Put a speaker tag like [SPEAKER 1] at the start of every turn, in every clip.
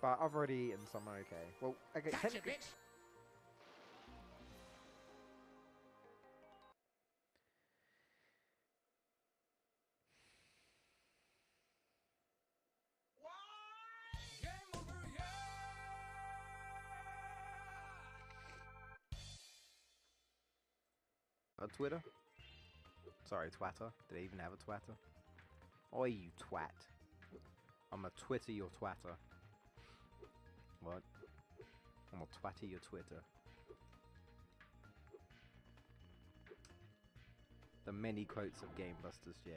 [SPEAKER 1] But I've already eaten some, okay. Well, okay,
[SPEAKER 2] Gotcha,
[SPEAKER 1] technically...
[SPEAKER 2] bitch. Game over, yeah!
[SPEAKER 1] A Twitter? Sorry, twatter. Did I even have a twatter? Oi, you twat. I'm a Twitter your twatter. What? I'm a twatty your Twitter. The many quotes of Game Busters J.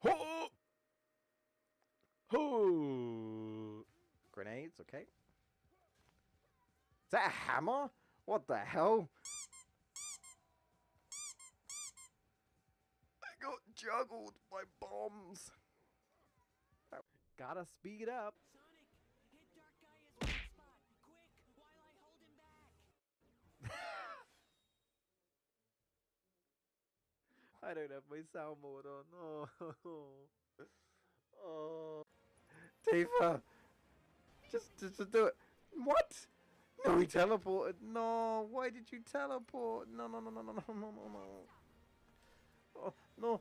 [SPEAKER 1] Ho! Ho! Grenades, okay. Is that a hammer? What the hell? I got juggled by bombs. Gotta speed up.
[SPEAKER 2] Sonic, hit Dark Gaia's weak spot, quick, while I hold him back.
[SPEAKER 1] I don't have my soundboard on. Oh. Oh. Tifa! Just do it. What? No, he teleported. No, why did you teleport? No. Oh, no.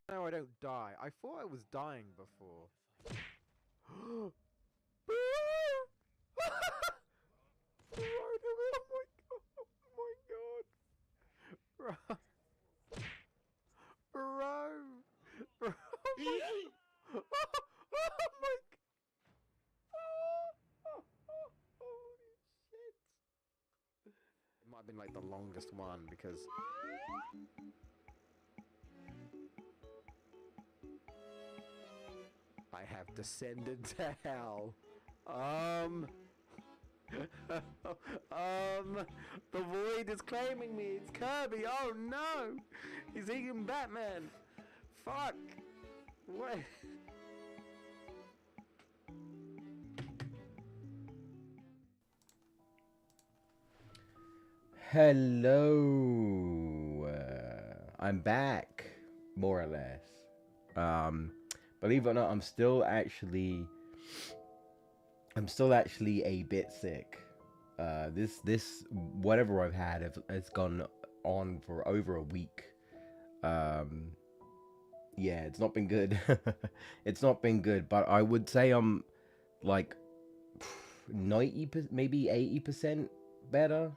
[SPEAKER 1] No, I don't die. I thought I was dying before. Oh my god. Bro. Oh my holy shit. It might have been like the longest one because I have descended to hell. The void is claiming me. It's Kirby. Oh no! He's eating Batman. Fuck. What? Hello. I'm back, more or less. Believe it or not, I'm still actually a bit sick. This whatever I've had has gone on for over a week. Yeah, it's not been good. It's not been good, but I would say I'm like 90%, maybe 80% better.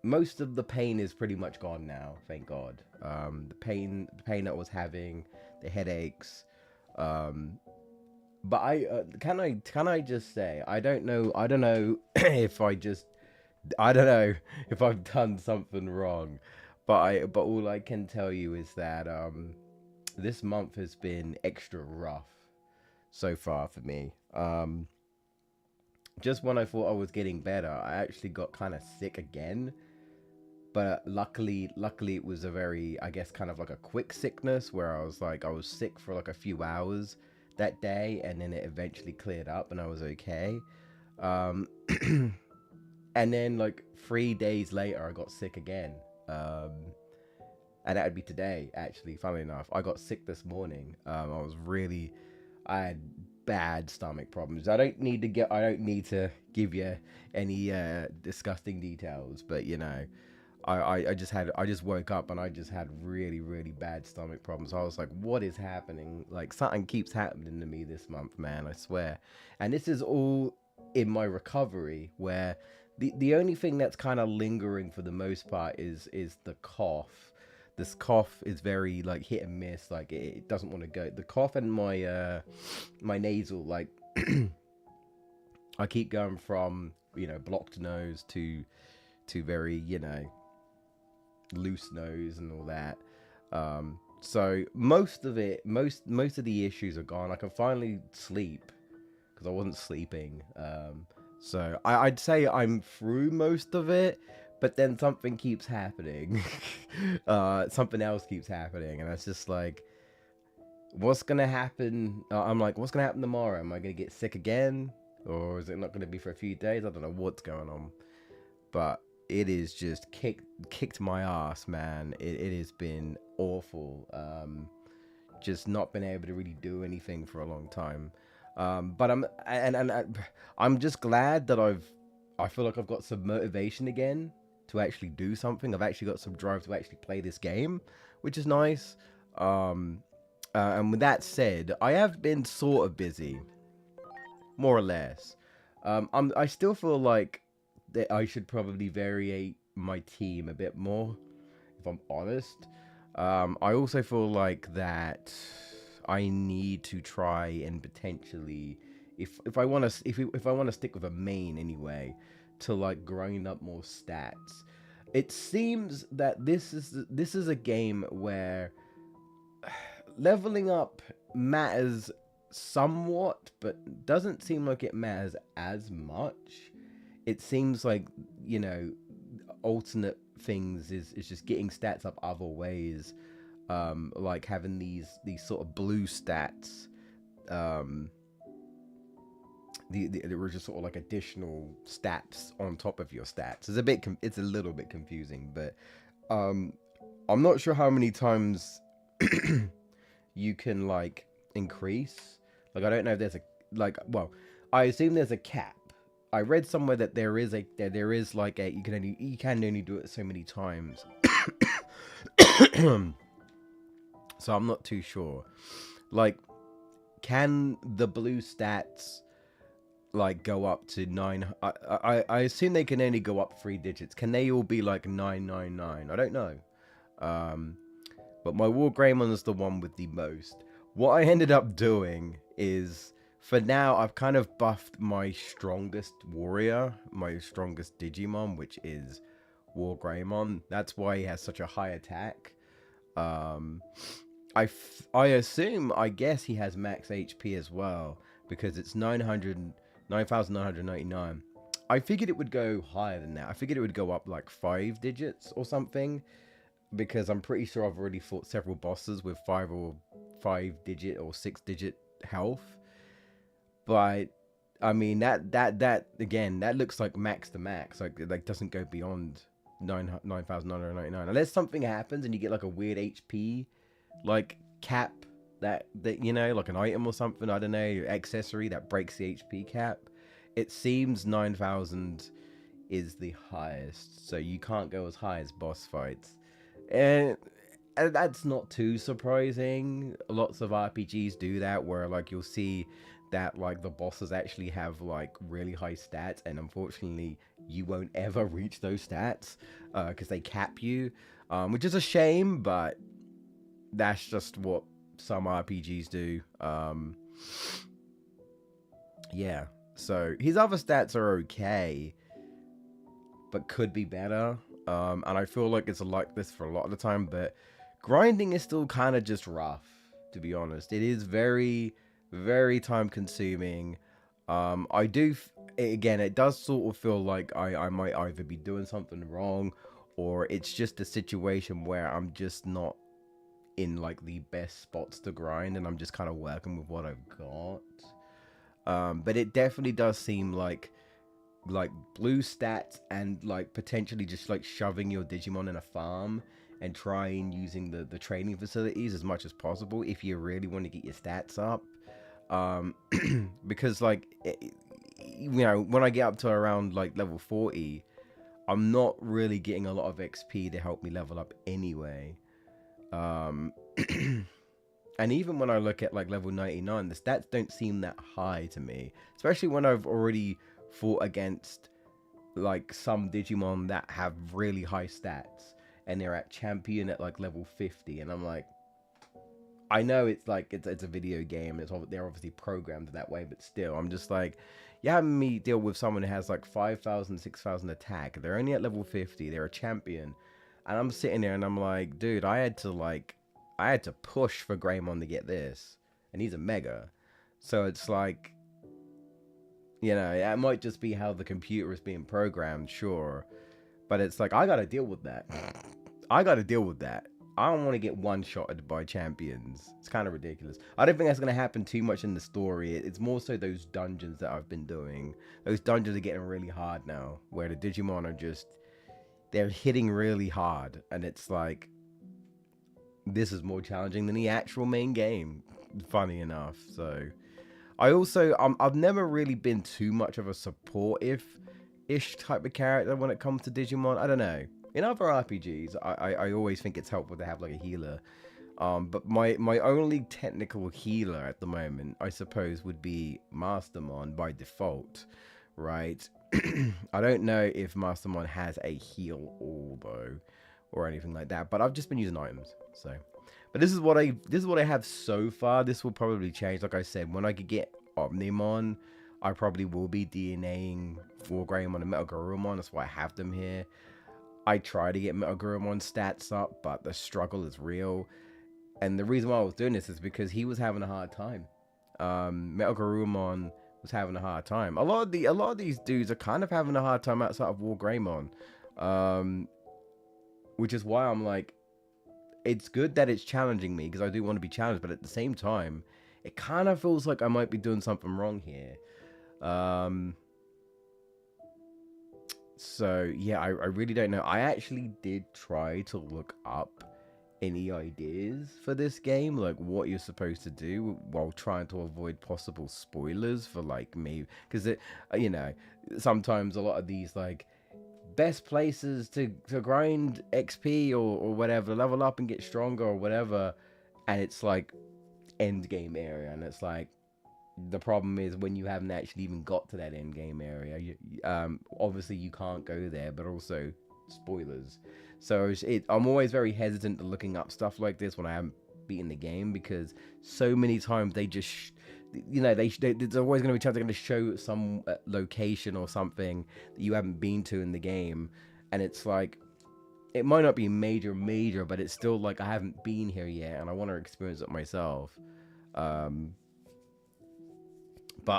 [SPEAKER 1] Most of the pain is pretty much gone now, thank God. The pain that I was having, the headaches, but can I just say I don't know if I've done something wrong, but all I can tell you is that this month has been extra rough so far for me. Just when I thought I was getting better, I actually got kind of sick again. But luckily it was a very, I guess, kind of like a quick sickness where I was sick for like a few hours that day, and then it eventually cleared up and I was okay. And then like 3 days later I got sick again. And that would be today, actually, funnily enough. I got sick this morning. I had bad stomach problems. I don't need to give you any disgusting details, but you know, I just woke up and I just had really, really bad stomach problems. I was like, what is happening? Like, something keeps happening to me this month, man, I swear. And this is all in my recovery, where the only thing that's kind of lingering for the most part is the cough. This cough is very like hit and miss. Like it doesn't want to go. The cough and my nasal, like I keep going from, you know, blocked nose to very, you know, loose nose and all that. So most of the issues are gone. I can finally sleep because I wasn't sleeping. So I'd say I'm through most of it, but then something keeps happening. Something else keeps happening, and it's just like, what's gonna happen? I'm like, what's gonna happen tomorrow? Am I gonna get sick again, or is it not gonna be for a few days? I don't know what's going on, but it is just kicked my ass, man. It has been awful. Just not been able to really do anything for a long time. But I'm just glad that I feel like I've got some motivation again to actually do something. I've actually got some drive to actually play this game, which is nice. Um, and with that said, I have been sort of busy, more or less. I still feel like that I should probably variate my team a bit more, if I'm honest. I also feel like that I need to try and potentially, if I want to, if I want to stick with a main anyway, to like grind up more stats. It seems that this is a game where leveling up matters somewhat, but doesn't seem like it matters as much. It seems like, you know, alternate things is just getting stats up other ways, like having these sort of blue stats, um the were just sort of like additional stats on top of your stats. It's a bit it's a little bit confusing, but um I'm not sure how many times you can like increase. Like, I don't know if there's a, like, well, I assume there's a cap. I read somewhere that there is like a, you can only do it so many times. So I'm not too sure. Like, can the blue stats like go up to nine? I assume they can only go up 3 digits. Can they all be like 999? I don't know. Um, but my War Greymon is the one with the most. What I ended up doing is, for now, I've kind of buffed my strongest warrior, my strongest Digimon, which is War Greymon. That's why he has such a high attack. Um, I assume, I guess he has max HP as well, because it's 9,999. I figured it would go higher than that. I figured it would go up like 5 digits or something, because I'm pretty sure I've already fought several bosses with 5 digit or 6 digit health. But I mean, that again, that looks like max to max. Like doesn't go beyond 9,999 unless something happens and you get like a weird HP like cap, that you know, like an item or something, I don't know, accessory that breaks the HP cap. It seems 9,000 is the highest, so you can't go as high as boss fights. And that's not too surprising. Lots of RPGs do that, where like you'll see that like the bosses actually have like really high stats, and unfortunately you won't ever reach those stats because they cap you, which is a shame, but that's just what some RPGs do. Yeah, so his other stats are okay, but could be better. And I feel like it's like this for a lot of the time, but grinding is still kind of just rough, to be honest. It is very, very time consuming. I do, again, it does sort of feel like I might either be doing something wrong, or it's just a situation where I'm just not in like the best spots to grind, and I'm just kind of working with what I've got. But it definitely does seem like blue stats and like potentially just like shoving your Digimon in a farm and trying using the training facilities as much as possible if you really want to get your stats up. Because like you know, when I get up to around like level 40, I'm not really getting a lot of XP to help me level up anyway. um And even when I look at like level 99, the stats don't seem that high to me, especially when I've already fought against like some Digimon that have really high stats and they're at champion at like level 50, and I'm like, I know it's like it's a video game, they're obviously programmed that way, but still I'm just like, you having me deal with someone who has like 5,000, 6,000 attack, they're only at level 50, they're a champion, and I'm sitting there and I'm like, dude, I had to push for Greymon to get this, and he's a mega. So it's like, you know, it might just be how the computer is being programmed, sure, but it's like, I gotta deal with that. I gotta deal with that. I don't want to get one-shotted by champions. It's kind of ridiculous. I don't think that's going to happen too much in the story. It's more so those dungeons that I've been doing. Those dungeons are getting really hard now, where the Digimon are just, they're hitting really hard, and it's like this is more challenging than the actual main game. Funny enough, so I also I've never really been too much of a supportive ish type of character when it comes to Digimon. I don't know. In other RPGs, I always think it's helpful to have like a healer. But my only technical healer at the moment, I suppose, would be Mastermon by default, right? I don't know if Mastermon has a heal all though, or anything like that. But I've just been using items, so. But this is what I have so far. This will probably change. Like I said, when I could get Omnimon, I probably will be DNAing Wargreymon and Metal Garurumon. That's why I have them here. I try to get Metal Garurumon stats up, but the struggle is real. And the reason why I was doing this is because he was having a hard time. Metal Garurumon was having a hard time. A lot of these dudes are kind of having a hard time outside of Wargreymon, which is why I'm like, it's good that it's challenging me because I do want to be challenged, but at the same time, it kind of feels like I might be doing something wrong here. So yeah, I really don't know. I actually did try to look up any ideas for this game, like what you're supposed to do while trying to avoid possible spoilers for like me, because it, sometimes a lot of these like best places to grind XP or whatever, level up and get stronger or whatever, and it's like end game area, and it's like the problem is when you haven't actually even got to that end game area, obviously you can't go there, but also spoilers. So I'm always very hesitant to looking up stuff like this when I haven't beaten the game, because so many times they just there's always going to be a chance they're going to show some location or something that you haven't been to in the game, and it's like it might not be major, but it's still like I haven't been here yet, and I want to experience it myself. But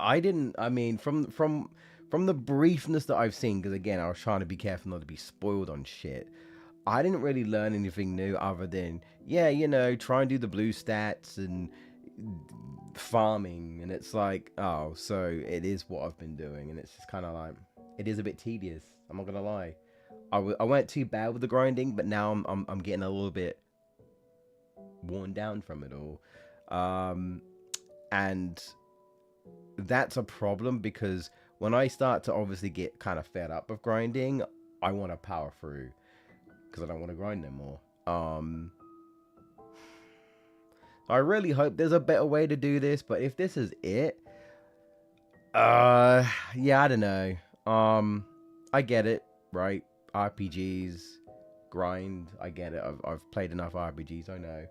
[SPEAKER 1] I didn't. I mean, from the briefness that I've seen, because again, I was trying to be careful not to be spoiled on shit. I didn't really learn anything new other than try and do the blue stats and farming, and it's like, oh, so it is what I've been doing, and it's just kind of like it is a bit tedious. I'm not gonna lie. I went too bad with the grinding, but now I'm getting a little bit worn down from it all, and that's a problem because when I start to obviously get kind of fed up of grinding, I want to power through because I don't want to grind no more. I really hope there's a better way to do this, but if this is it, yeah, I don't know. I get it, right? RPGs, grind, I get it. I've played enough RPGs, I know.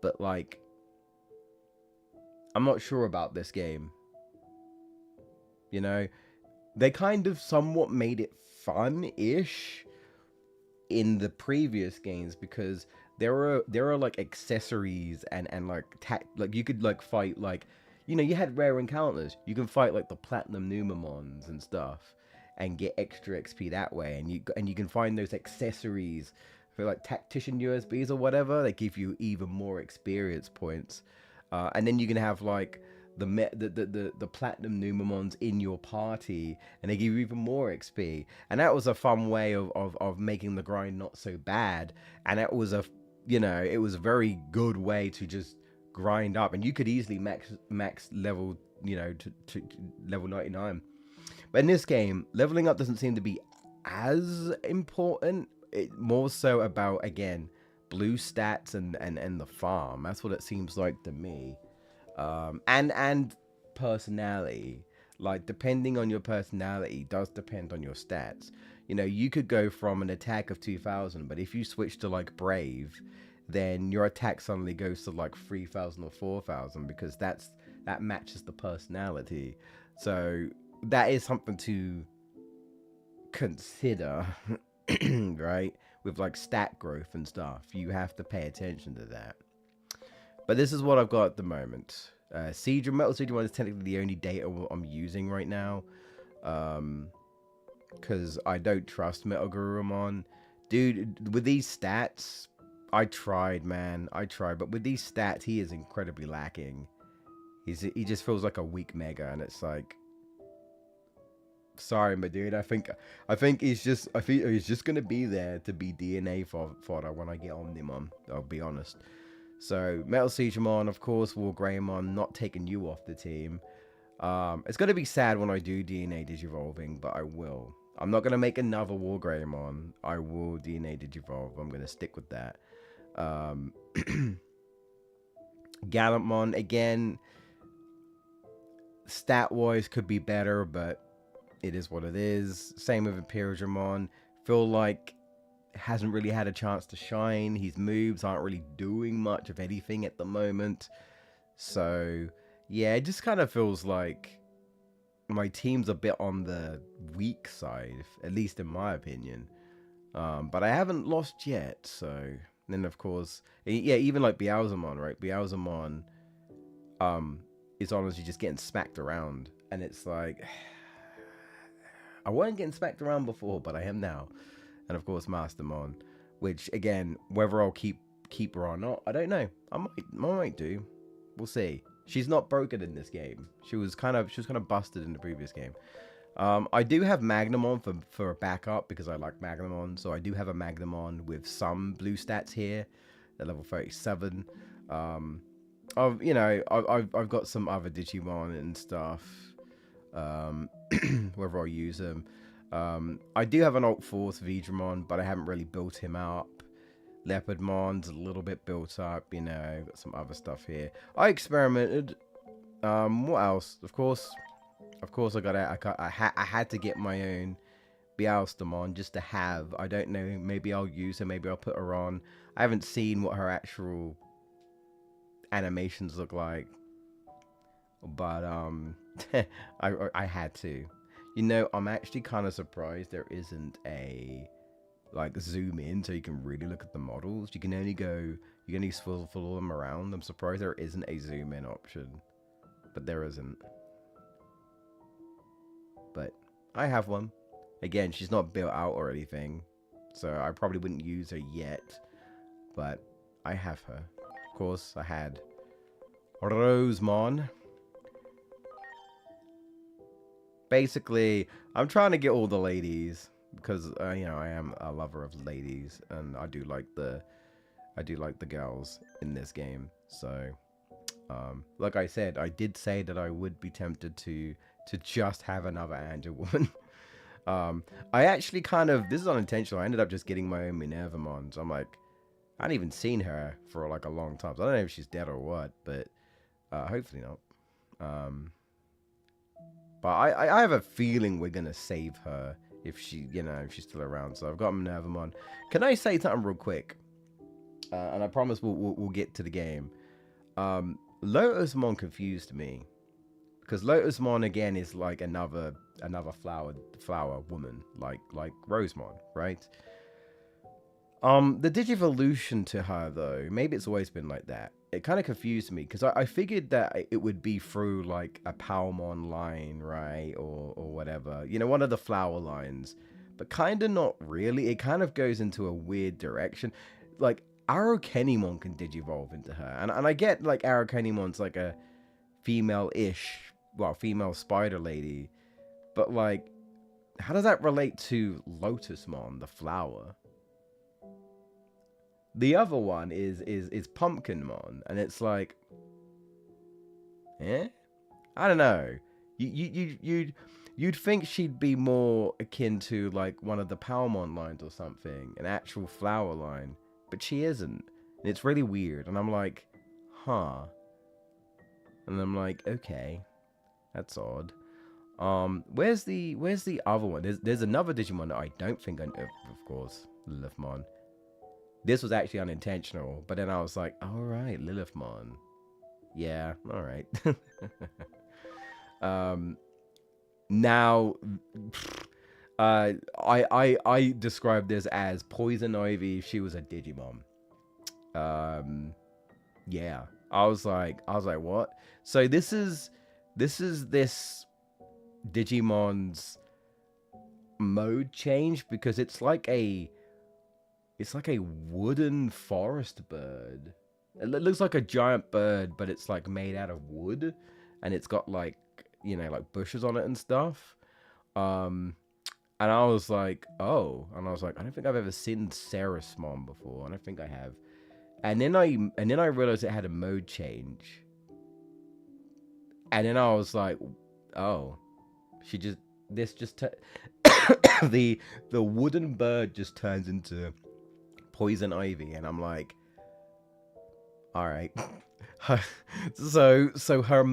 [SPEAKER 1] But like, I'm not sure about this game. They kind of somewhat made it fun-ish in the previous games because there are like accessories and like like you could like fight like you had rare encounters. You can fight like the platinum Numemons and stuff and get extra XP that way, and you can find those accessories for like tactician USBs or whatever. They give you even more experience points, and then you can have like the platinum Numemons in your party, and they give you even more XP. And that was a fun way of making the grind not so bad. And it was it was a very good way to just grind up, and you could easily max level to level 99. But in this game, leveling up doesn't seem to be as important. It more so about, again, blue stats and the farm. That's what it seems like to me. And personality, like depending on your personality does depend on your stats. You could go from an attack of 2000, but if you switch to like brave, then your attack suddenly goes to like 3000 or 4000 because that matches the personality. So that is something to consider. Right, with like stat growth and stuff, you have to pay attention to that. But this is what I've got at the moment. Metal Siege 1 is technically the only data I'm using right now. Because I don't trust Metal Garurumon. Dude, with these stats, I tried, man. I tried. But with these stats, he is incredibly lacking. He just feels like a weak Mega. And it's like, Sorry, my dude. I think he's just gonna be there to be DNA fodder when I get Omnimon. I'll be honest. So Metal Siegemon, of course, War Greymon, not taking you off the team. It's gonna be sad when I do DNA Digivolving, but I will. I'm not gonna make another War Greymon. I will DNA Digivolve. I'm gonna stick with that. Um, Gallantmon again. Stat wise could be better, but it is what it is. Same with Imperialdramon. Feel like hasn't really had a chance to shine. His moves aren't really doing much of anything at the moment. So yeah, it just kind of feels like my team's a bit on the weak side, at least in my opinion. But I haven't lost yet, so and then of course, yeah, even like Beelzemon, right? Beelzemon, is honestly just getting smacked around, and it's like I wasn't getting smacked around before, but I am now. And of course, Mastermon, which again, whether I'll keep her or not, I don't know. I might do. We'll see. She's not broken in this game. She was kind of busted in the previous game. I do have Magnamon for a backup because I like Magnamon. So I do have a Magnamon with some blue stats here at level 37. I've got some other Digimon and stuff. Whether I'll use them. I do have an Alt Force Vidramon, but I haven't really built him up. Leopardmon's a little bit built up, got some other stuff here. I experimented. What else? Of course, I had to get my own Beelzemon just to have. I don't know, maybe I'll use her, maybe I'll put her on. I haven't seen what her actual animations look like, but I had to. I'm actually kind of surprised there isn't a like zoom in so you can really look at the models. You can only follow them around. I'm surprised there isn't a zoom in option, but there isn't. But I have one. Again, she's not built out or anything, so I probably wouldn't use her yet, but I have her. Of course, I had Rosemon. Basically, I'm trying to get all the ladies because I am a lover of ladies, and I do like the girls in this game. So, like I said, I did say that I would be tempted to just have another Angel woman. I actually this is unintentional. I ended up just getting my own Minervamon. So I'm like, I hadn't even seen her for like a long time. So I don't know if she's dead or what, but hopefully not. But I have a feeling we're gonna save her if if she's still around. So I've got Minervamon. Can I say something real quick? And I promise we'll get to the game. Lotusmon confused me because Lotusmon again is like another flower woman like Rosemon, right? The Digivolution to her though, maybe it's always been like that. It kind of confused me because I figured that it would be through like a Palmon line, right, or whatever, one of the flower lines, but kind of not really. It kind of goes into a weird direction. Like Arrokenimon can digivolve into her, and I get like Arrokenimon's like a female spider lady, but like, how does that relate to Lotusmon, the flower? The other one is Pumpkinmon, and it's like, I don't know. You'd think she'd be more akin to like one of the Palmon lines or something, an actual flower line, but she isn't. And it's really weird, and I'm like, huh. And I'm like, okay, that's odd. Where's the other one? There's another Digimon that I don't think I know, of course, Lilithmon. This was actually unintentional, but then I was like, all right, Lilithmon. Yeah, all right. Now, I described this as Poison Ivy if she was a Digimon. Yeah, I was like, what? So this is this Digimon's mode change because it's like a wooden forest bird. It looks like a giant bird, but it's like made out of wood, and it's got like like bushes on it and stuff. Um, and I was like, oh, and I was like, I don't think I've ever seen Ceresmon before. I don't think I have. And then I realized it had a mode change. And then I was like, oh, she just this just the the wooden bird just turns into poison ivy, and I'm like, all right. So her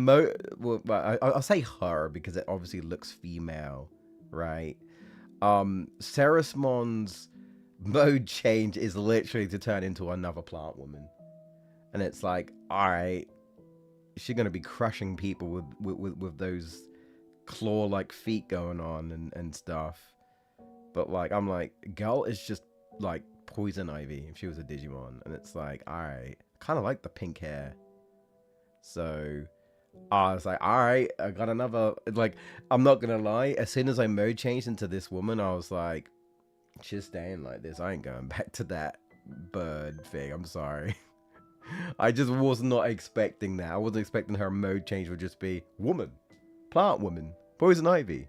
[SPEAKER 1] well, I'll say her because it obviously looks female, right? Ceresmon's mode change is literally to turn into another plant woman, and it's like, all right, she's gonna be crushing people with those claw-like feet going on and stuff. But like, I'm like, girl is just like poison ivy if she was a Digimon, and it's like, all right, kind of like the pink hair. So I was like, all right, I got another. Like, I'm not gonna lie. As soon as I mode changed into this woman, I was like, she's staying like this. I ain't going back to that bird thing. I'm sorry. I just was not expecting that. I wasn't expecting her mode change would just be woman, plant woman, poison ivy.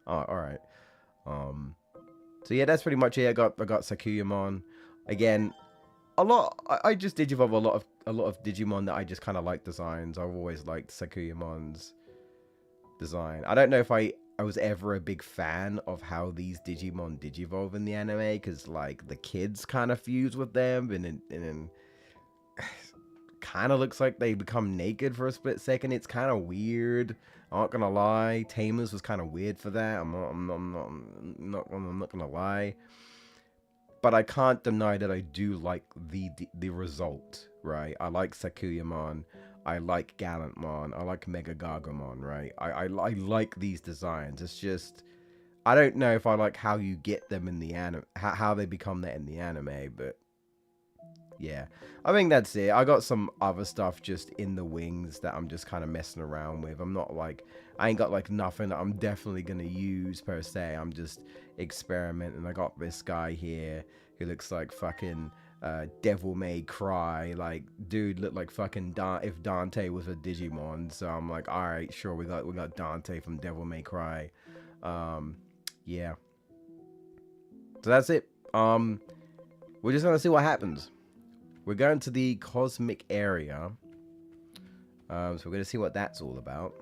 [SPEAKER 1] Oh, all right. Um. So yeah, that's pretty much it. I got Sakuyamon. Again, a lot. I just digivolve a lot of Digimon that I just kind of like designs. I've always liked Sakuyamon's design. I don't know if I was ever a big fan of how these Digimon digivolve in the anime, because like the kids kind of fuse with them, and kind of looks like they become naked for a split second. It's kind of weird. I'm not gonna lie. Tamers was kind of weird for that. I'm not gonna lie. But I can't deny that I do like the result, right? I like Sakuyamon, I like Gallantmon, I like Mega Gargamon, right? I like these designs. It's just I don't know if I like how you get them in the anime, how they become that in the anime, but yeah, I think that's it. I got some other stuff just in the wings that I'm just kind of messing around with. I'm not like, I ain't got like nothing that I'm definitely gonna use per se. I'm just experimenting. I got this guy here who looks like fucking Devil May Cry. Like, dude looked like fucking if Dante was a Digimon. So I'm like, all right, sure, we got Dante from Devil May Cry. Yeah. So that's it. We're just gonna see what happens. We're going to the cosmic area. So we're going to see what that's all about.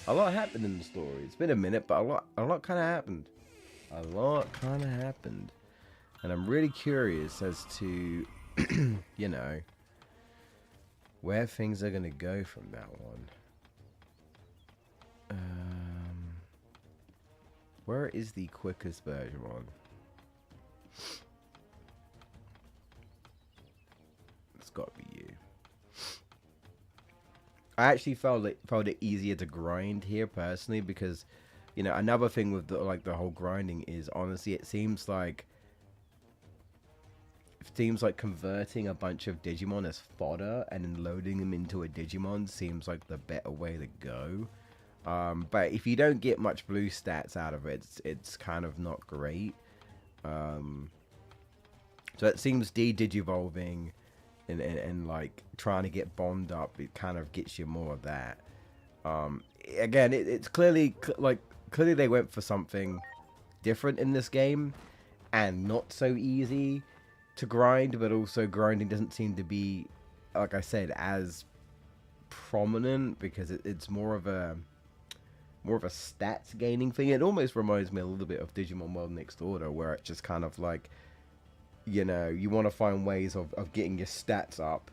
[SPEAKER 1] A lot happened in the story. It's been a minute, but a lot kind of happened. A lot kind of happened. And I'm really curious as to, you know, where things are going to go from that one. Where is the quickest version one? It's got to be you. I actually felt it easier to grind here personally because, you know, another thing with the whole grinding is honestly it seems like converting a bunch of Digimon as fodder and then loading them into a Digimon seems like the better way to go. But if you don't get much blue stats out of it, it's kind of not great. So it seems de-digivolving and like trying to get bombed up, it kind of gets you more of that. Again, it's clearly clearly they went for something different in this game and not so easy to grind, but also grinding doesn't seem to be, like I said, as prominent because it's more of a stats gaining thing. It almost reminds me a little bit of Digimon World Next Order, where it's just kind of like, you know, you want to find ways of getting your stats up,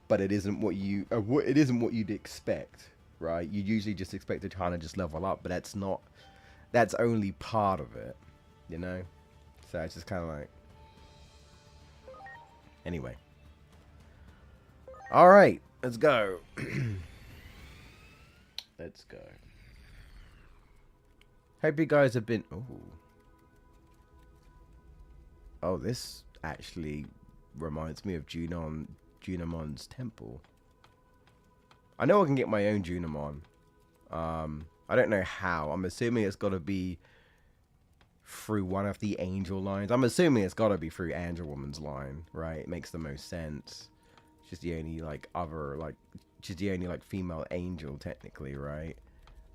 [SPEAKER 1] but it isn't what you'd expect, right? You usually just expect to kind of just level up, but that's only part of it, you know. So it's just kind of like, anyway. All right, let's go. Let's go. Hope you guys have been. Oh, this actually reminds me of Junomon's temple. I know I can get my own Junimon. I don't know how. I'm assuming it's got to be through one of the angel lines. I'm assuming it's got to be through Angel Woman's line, right? It makes the most sense. She's the only like female angel technically, right?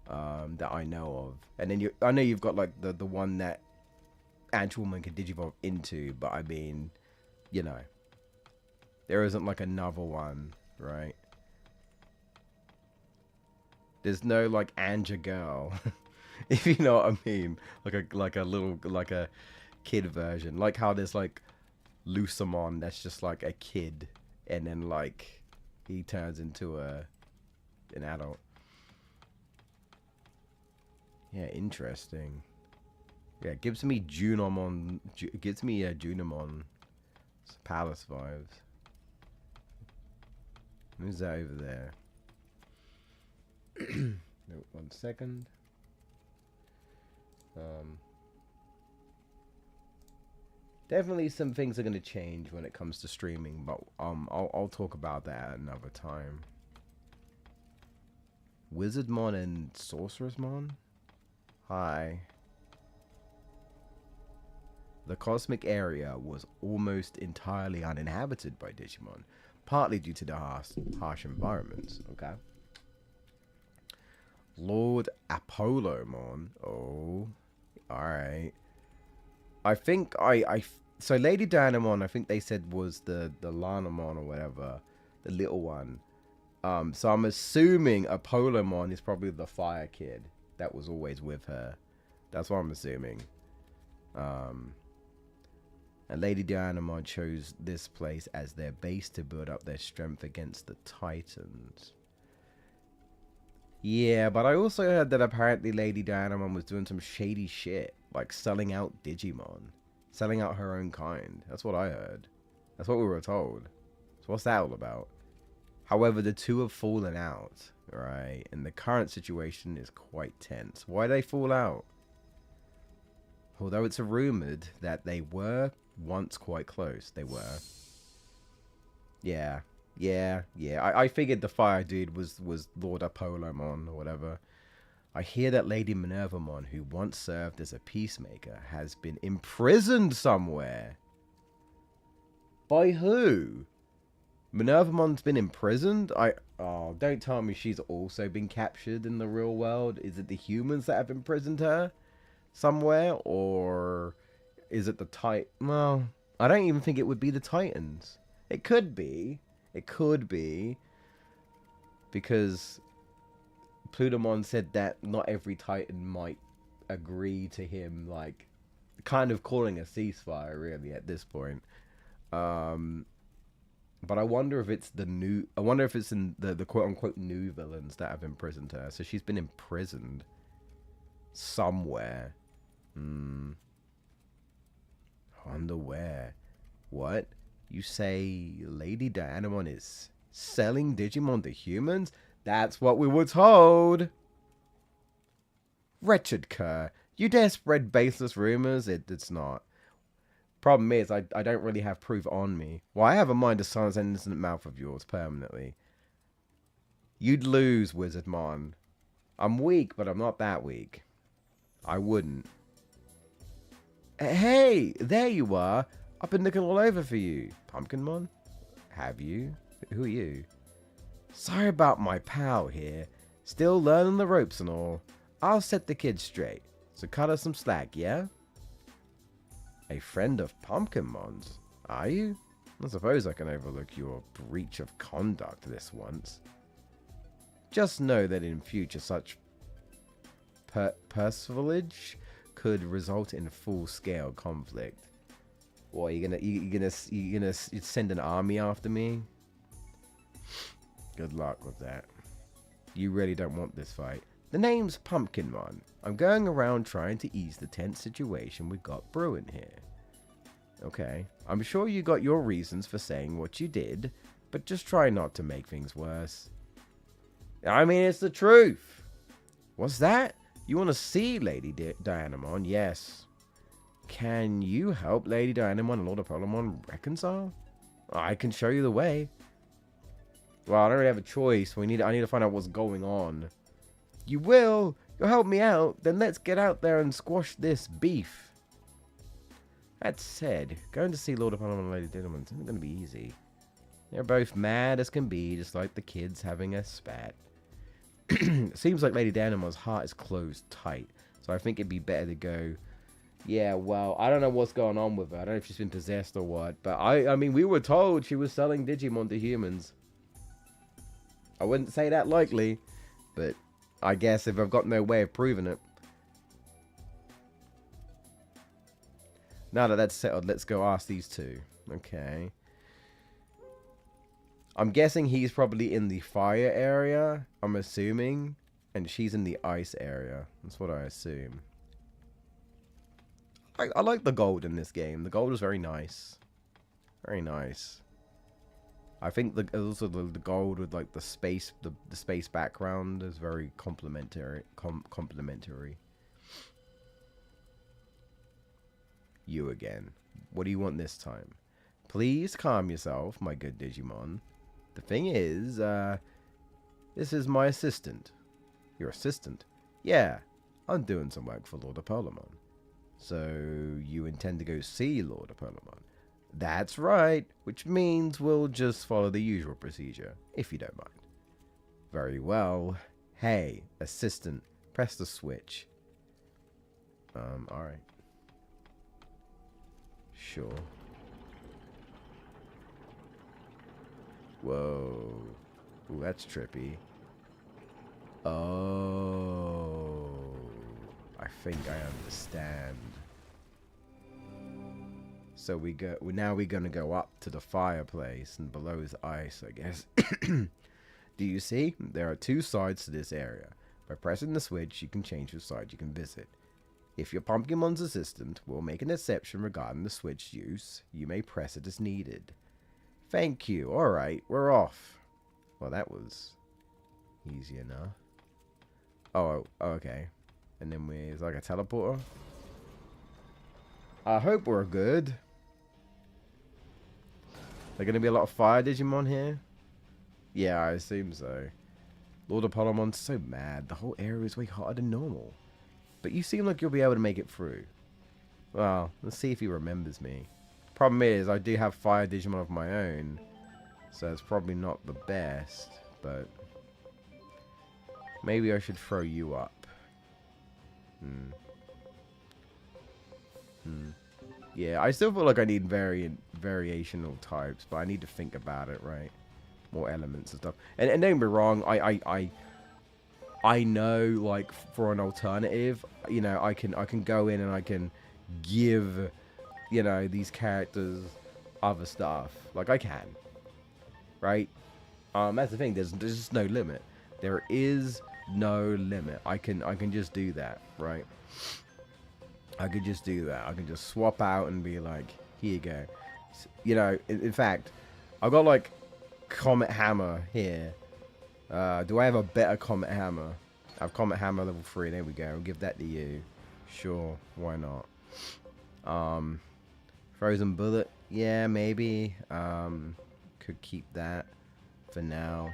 [SPEAKER 1] that I know of. And then I know you've got like the one that Ant Woman can digivolve into, but I mean, you know, there isn't like another one, right? There's no like Anja girl, if you know what I mean, like a little like a kid version, like how there's like Lucamon that's just like a kid, and then like he turns into an adult. Yeah, interesting. Yeah, it gives me Junimon. It gives me a Junimon. It's Palace vibes. Who's that over there? No, 1 second. Definitely some things are gonna change when it comes to streaming, but I'll talk about that at another time. Wizardmon and Sorceressmon? Hi. The cosmic area was almost entirely uninhabited by Digimon, partly due to the harsh environments, okay? Lord Apollomon. Oh, alright. I think so Lady Dianamon, I think they said was the Lanamon or whatever, the little one. So I'm assuming Apollomon is probably the fire kid that was always with her. That's what I'm assuming. And Lady Dianamon chose this place as their base to build up their strength against the Titans. Yeah, but I also heard that apparently Lady Dianamon was doing some shady shit, like selling out Digimon, selling out her own kind. That's what I heard. That's what we were told. So what's that all about? However, the two have fallen out, right? And the current situation is quite tense. Why did they fall out? Although it's rumored that they were once quite close. They were. Yeah. I figured the fire dude was Lord Apollomon or whatever. I hear that Lady Minervamon, who once served as a peacemaker, has been imprisoned somewhere. By who? Minervamon's been imprisoned? Oh, don't tell me she's also been captured in the real world. Is it the humans that have imprisoned her somewhere? Or is it the Well, I don't even think it would be the Titans. It could be. It could be. Because Plutomon said that not every Titan might agree to him, like, kind of calling a ceasefire, really, at this point. But I wonder if it's I wonder if it's in the quote-unquote new villains that have imprisoned her. So she's been imprisoned somewhere. Wonder where. What? You say Lady Dianamon is selling Digimon to humans? That's what we were told. Wretched cur. You dare spread baseless rumors? It's not. Problem is, I don't really have proof on me. Well, I have a mind to silence an innocent mouth of yours permanently. You'd lose, Wizardmon. I'm weak, but I'm not that weak. I wouldn't. Hey, there you are. I've been looking all over for you. Pumpkinmon? Have you? Who are you? Sorry about my pal here. Still learning the ropes and all. I'll set the kids straight. So cut us some slack, yeah? A friend of Pumpkinmon's? Are you? I suppose I can overlook your breach of conduct this once. Just know that in future such persiflage could result in full-scale conflict. What, you gonna send an army after me? Good luck with that. You really don't want this fight. The name's Pumpkinmon. I'm going around trying to ease the tense situation we got brewing here. Okay, I'm sure you got your reasons for saying what you did, but just try not to make things worse. I mean, it's the truth. What's that? You want to see Lady Dianamon? Yes. Can you help Lady Dianamon and Lord Apollomon reconcile? I can show you the way. Well, I don't really have a choice. I need to find out what's going on. You will? You'll help me out? Then let's get out there and squash this beef. That said, going to see Lord Apollomon and Lady Dianamon isn't going to be easy. They're both mad as can be, just like the kids having a spat. Seems like Lady Danamon's heart is closed tight. So I think it'd be better to go. Yeah, well, I don't know what's going on with her. I don't know if she's been possessed or what. But I mean, we were told she was selling Digimon to humans. I wouldn't say that likely, but I guess if I've got no way of proving it. Now that that's settled, let's go ask these two. Okay. I'm guessing he's probably in the fire area, I'm assuming. And she's in the ice area. That's what I assume. I like the gold in this game. The gold is very nice. Very nice. I think also the gold with like the space background is very complimentary. You again. What do you want this time? Please calm yourself, my good Digimon. The thing is, this is my assistant. Your assistant? Yeah, I'm doing some work for Lord Apollomon. So, you intend to go see Lord Apollomon? That's right, which means we'll just follow the usual procedure, if you don't mind. Very well. Hey, assistant, press the switch. Alright. Sure. Whoa. Ooh, that's trippy. Oh. I think I understand. So now we're gonna go up to the fireplace, and below is ice, I guess. Do you see? There are two sides to this area. By pressing the switch, you can change which side you can visit. If your Pumpkinmon's assistant will make an exception regarding the switch use, you may press it as needed. Thank you. Alright, we're off. Well, that was easy enough. Oh, okay. And then there's like a teleporter. I hope we're good. There gonna be a lot of fire Digimon here? Yeah, I assume so. Lord Apollomon's so mad. The whole area is way hotter than normal. But you seem like you'll be able to make it through. Well, let's see if he remembers me. Problem is, I do have fire Digimon of my own. So it's probably not the best. But maybe I should throw you up. Yeah, I still feel like I need variational types, but I need to think about it, right? More elements and stuff. And don't get me wrong, I know, like, for an alternative, you know, I can go in and I can give, you know, these characters other stuff. Like, I can. Right? That's the thing, there's just no limit. There is no limit. I can just do that, right? I could just do that. I can just swap out and be like, here you go. You know, in fact, I've got like Comet Hammer here. Do I have a better Comet Hammer? I have Comet Hammer level 3. There we go. I'll give that to you. Sure, why not? Frozen Bullet. Yeah, maybe. Could keep that for now.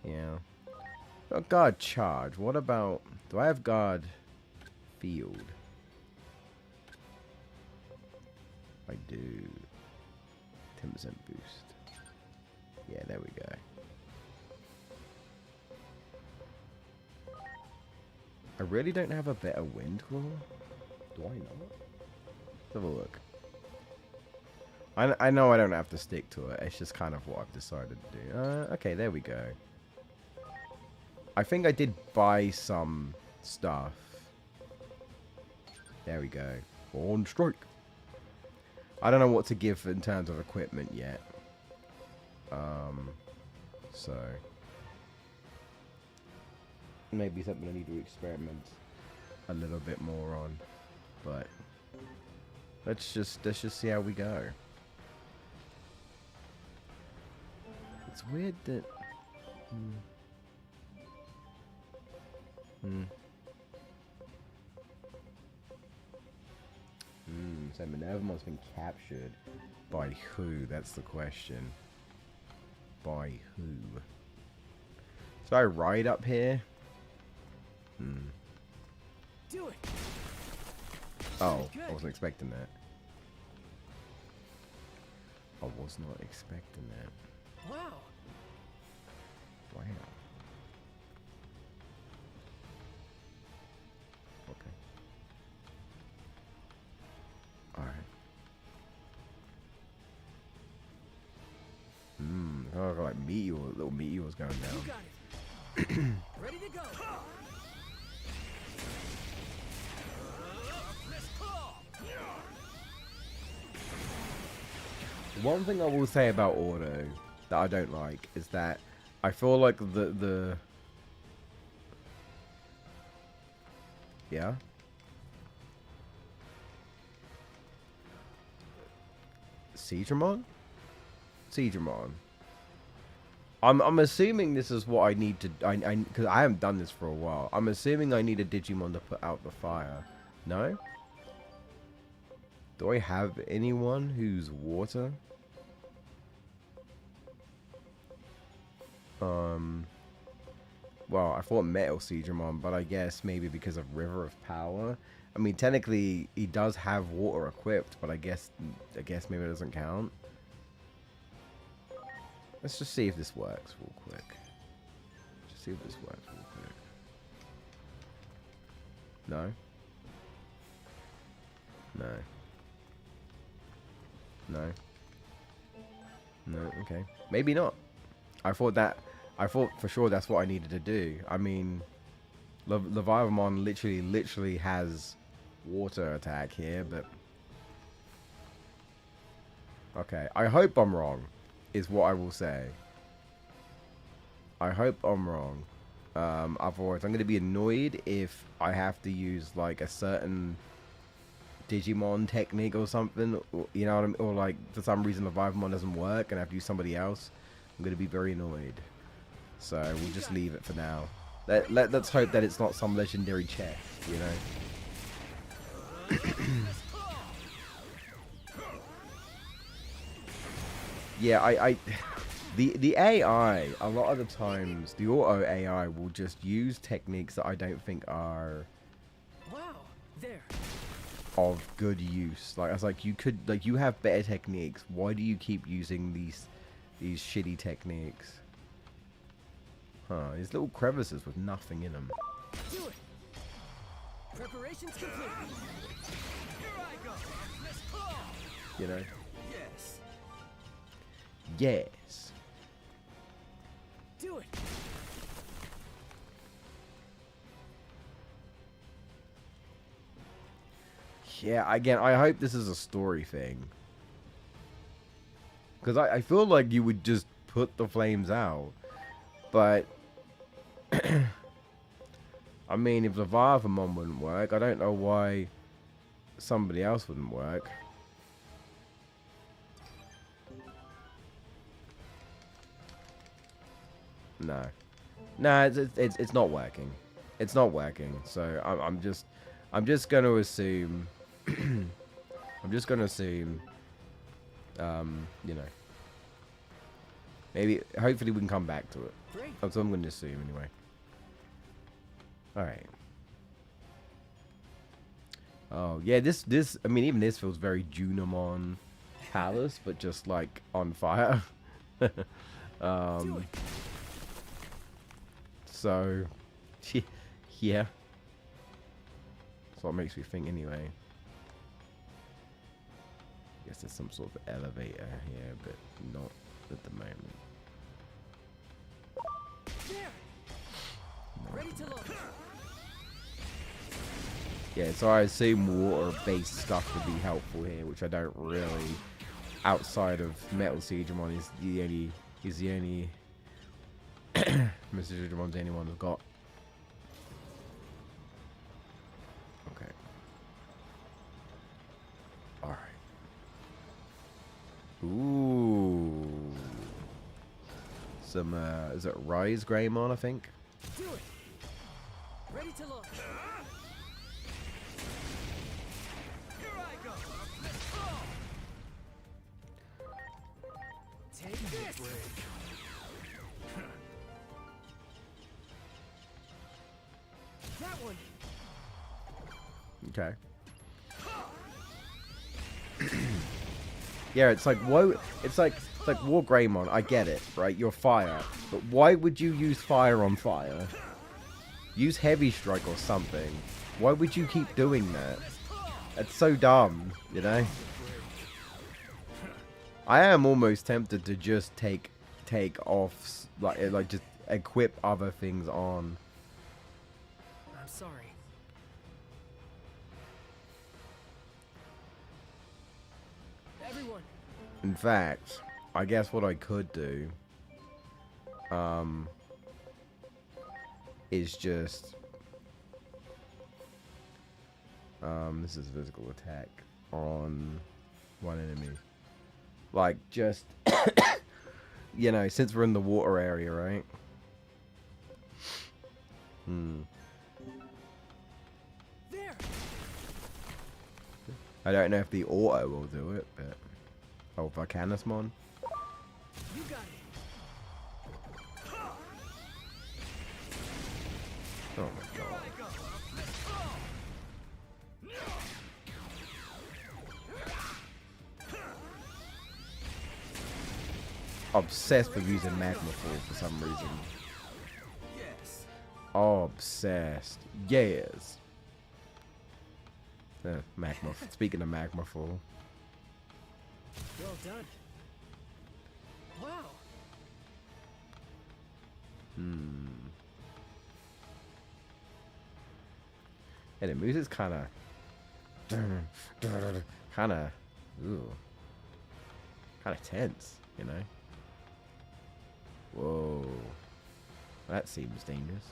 [SPEAKER 1] Yeah. Oh, guard charge. What about... Do I have guard field? I do. 10% boost. Yeah, there we go. I really don't have a better wind claw. Do I not? Let's have a look. I know I don't have to stick to it. It's just kind of what I've decided to do. Okay, there we go. I think I did buy some stuff. There we go. On strike. I don't know what to give in terms of equipment yet. So maybe something I need to experiment a little bit more on. But let's just see how we go. It's weird that so Minervamon's been captured. By who? That's the question. By who? So I ride up here?
[SPEAKER 2] Do it.
[SPEAKER 1] Oh, I wasn't expecting that. I was not expecting that.
[SPEAKER 2] Wow.
[SPEAKER 1] Wow. Okay. Alright. Oh, like meteor, little meteors going down.
[SPEAKER 2] You got it. Ready to go.
[SPEAKER 1] One thing I will say about auto that I don't like is that I feel like the yeah. Siegramon? Siegramon. I'm assuming this is what I need to because I haven't done this for a while. I'm assuming I need a Digimon to put out the fire. No? Do I have anyone who's water? Well, I thought Metal Siegramon, but I guess maybe because of River of Power. I mean, technically, he does have water equipped, but I guess maybe it doesn't count. Let's just see if this works real quick. Just see if this works real quick. No? No. No. No, okay. Maybe not. I thought for sure that's what I needed to do. I mean, Leviathan literally has water attack here, but okay. I hope I'm wrong, is what I will say. I hope I'm wrong. Otherwise, I'm going to be annoyed if I have to use like a certain Digimon technique or something, or, you know what I mean? Or like for some reason Leviathan doesn't work and I have to use somebody else. I'm going to be very annoyed. So we'll just leave it for now. Let's hope that it's not some legendary chest, you know? Yeah, the AI, a lot of the times, the auto AI will just use techniques that I don't think are of good use. Like, I was like, you have better techniques. Why do you keep using these shitty techniques? Huh, these little crevices with nothing in them.
[SPEAKER 2] Do it. Preparations complete. Here I go.
[SPEAKER 1] You know?
[SPEAKER 2] Yes.
[SPEAKER 1] Yes.
[SPEAKER 2] Do it.
[SPEAKER 1] Yeah, again, I hope this is a story thing. Because I feel like you would just put the flames out. But I mean, if Leviathan wouldn't work, I don't know why somebody else wouldn't work. No, it's not working. It's not working. So I'm just gonna assume. I'm just gonna assume. You know. Maybe, hopefully we can come back to it. That's what I'm going to assume anyway. Alright. Oh, yeah, this, I mean, even this feels very Junimon Palace, but just, like, on fire. So, yeah. That's what makes me think anyway. I guess there's some sort of elevator here, but not at the moment.
[SPEAKER 2] Ready to launch.
[SPEAKER 1] Yeah, so I assume water-based stuff would be helpful here, which I don't really. Outside of Metal Siegramon is the only Mr. Siegeramon's the only one who's got. Okay. All right. Ooh. Some is it Rise Greymon, I think?
[SPEAKER 2] Do it. Ready to launch. Here I go. Take this. That one.
[SPEAKER 1] Okay. Yeah, it's like whoa. It's like War Greymon. I get it, right? You're fire, but why would you use fire on fire? Use Heavy Strike or something. Why would you keep doing that? It's so dumb, you know. I am almost tempted to just take off, like just equip other things on.
[SPEAKER 2] I'm sorry. Everyone.
[SPEAKER 1] In fact, I guess what I could do, is just, this is physical attack on one enemy. Like, just, you know, since we're in the water area, right?
[SPEAKER 2] There.
[SPEAKER 1] I don't know if the auto will do it, but... Oh, Volcanismon?
[SPEAKER 2] You got it.
[SPEAKER 1] Oh my god. Obsessed with using Magma Fall for some reason.
[SPEAKER 2] Yes.
[SPEAKER 1] Obsessed. Yes. Magma. Speaking of Magma Fall.
[SPEAKER 2] Well done. Wow.
[SPEAKER 1] And the music's kind of... kind of tense, you know? Whoa. That seems dangerous.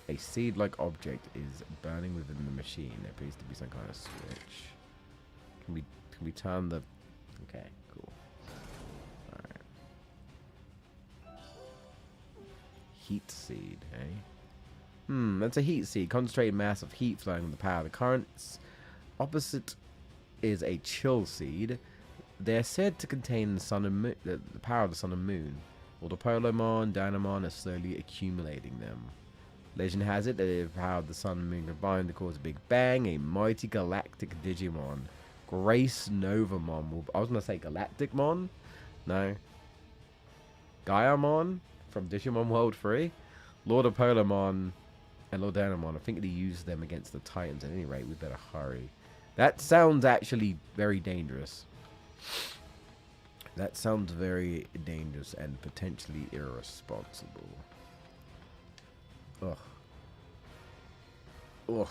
[SPEAKER 1] A seed-like object is burning within the machine. There appears to be some kind of switch. Can we turn the... Okay, cool. Alright. Heat seed, eh? That's a heat seed. Concentrated mass of heat flowing with the power of the currents. Opposite is a chill seed. They're said to contain the sun and the power of the sun and moon. All the Polomon, Dynamon are slowly accumulating them. Legend has it that the power of the sun and moon combined to cause a big bang, a mighty galactic Digimon. Grace Novamon. I was going to say Galacticmon? No. Gaiamon from Digimon World 3. Lord of Polomon and Lord Dynamon. I think they used them against the Titans. At any rate, we better hurry. That sounds actually very dangerous. That sounds very dangerous and potentially irresponsible. Ugh. Ugh.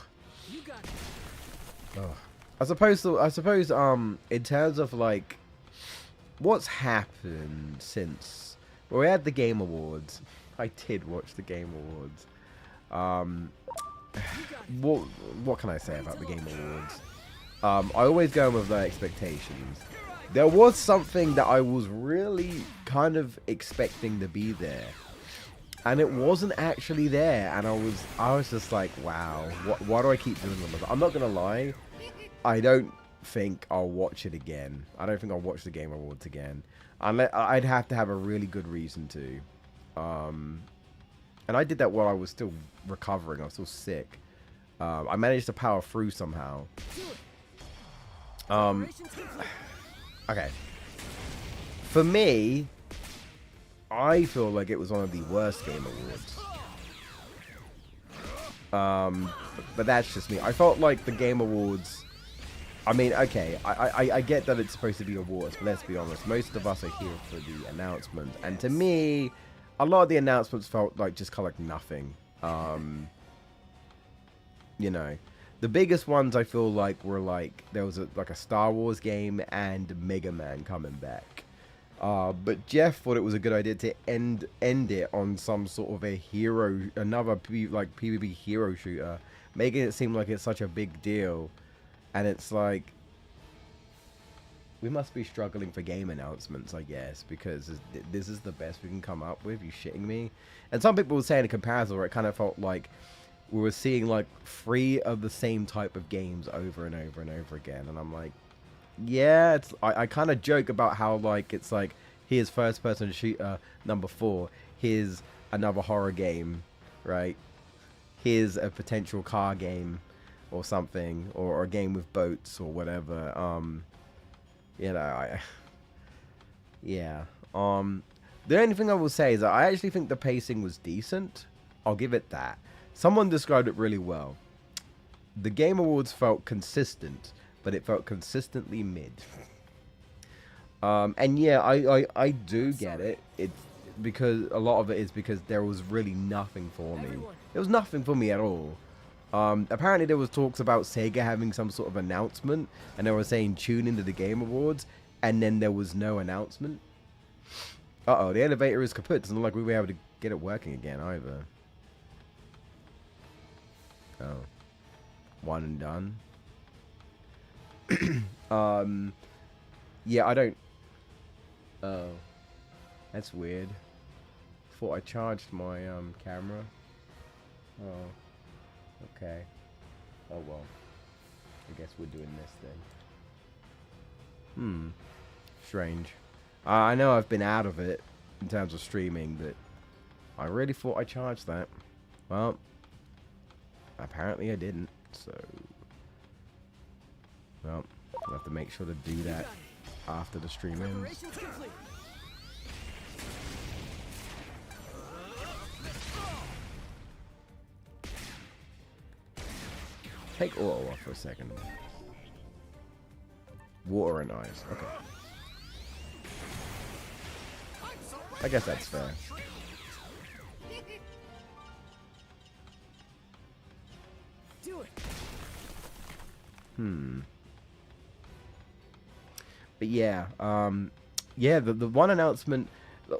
[SPEAKER 2] You got it.
[SPEAKER 1] Ugh. I suppose in terms of like what's happened since we had the Game Awards. I did watch the Game Awards. What can I say about the Game Awards? I always go in with low expectations. There was something that I was really kind of expecting to be there, and it wasn't actually there. And I was just like, wow, why do I keep doing this? I'm not gonna lie, I don't think I'll watch it again. I don't think I'll watch the Game Awards again. I'd have to have a really good reason to. And I did that while I was still recovering. I was still sick. I managed to power through somehow. Okay. For me, I feel like it was one of the worst Game Awards. But that's just me. I felt like the Game Awards... I mean, okay, I get that it's supposed to be awards, but let's be honest. Most of us are here for the announcement. And to me, a lot of the announcements felt like just kind of like nothing. You know, the biggest ones I feel like were like, there was like a Star Wars game and Mega Man coming back. But Jeff thought it was a good idea to end it on some sort of a hero, another PvP hero shooter, making it seem like it's such a big deal. And it's like, we must be struggling for game announcements, I guess, because this is the best we can come up with. You shitting me? And some people were saying in comparison where it kind of felt like we were seeing like 3 of the same type of games over and over and over again. And I'm like, yeah, it's, I kind of joke about how like, it's like, here's first person shooter number 4. Here's another horror game, right? Here's a potential car game. or something, or a game with boats or whatever. You know, yeah. The only thing I will say is that I actually think the pacing was decent. I'll give it that. Someone described it really well. The Game Awards felt consistent, but it felt consistently mid. And yeah, I do get it. It's because a lot of it is because there was really nothing for me. There was nothing for me at all. Apparently there was talks about Sega having some sort of announcement, and they were saying tune into the Game Awards, and then there was no announcement. Uh-oh, the elevator is kaput. Doesn't look like we'll be able to get it working again either. Oh. One and done. Yeah, I don't... Oh. That's weird. Thought I charged my, camera. Oh. Okay. Oh, well. I guess we're doing this then. Strange. I know I've been out of it in terms of streaming, but I really thought I charged that. Well, apparently I didn't, so... Well, I'll have to make sure to do that after the stream ends. Take oil off for a second. Water and ice. Okay. I guess that's fair. But yeah, yeah, the one announcement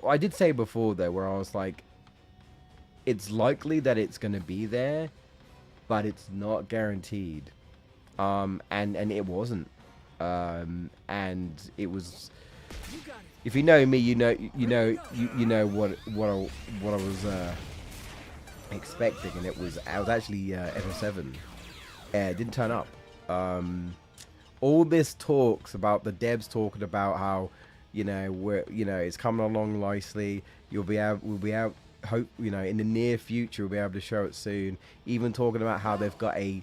[SPEAKER 1] I did say before though, where I was like, it's likely that it's gonna be there, but it's not guaranteed. And it wasn't. And it was. If you know me, you know what I was expecting, and I was actually FF7. It didn't turn up. All this talks about the devs talking about how, it's coming along nicely. We'll be able, hope, in the near future we'll be able to show it soon. Even talking about how they've got a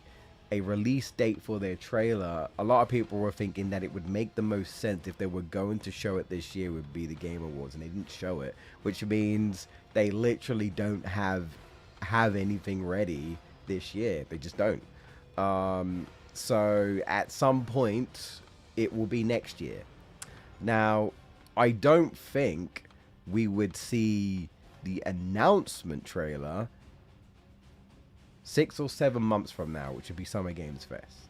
[SPEAKER 1] release date for their trailer. A lot of people were thinking that it would make the most sense if they were going to show it this year would be the Game Awards, and they didn't show it, which means they literally don't have anything ready this year. They just don't. So at some point it will be next year. Now, I don't think we would see the announcement trailer 6 or 7 months from now, which would be Summer Games Fest.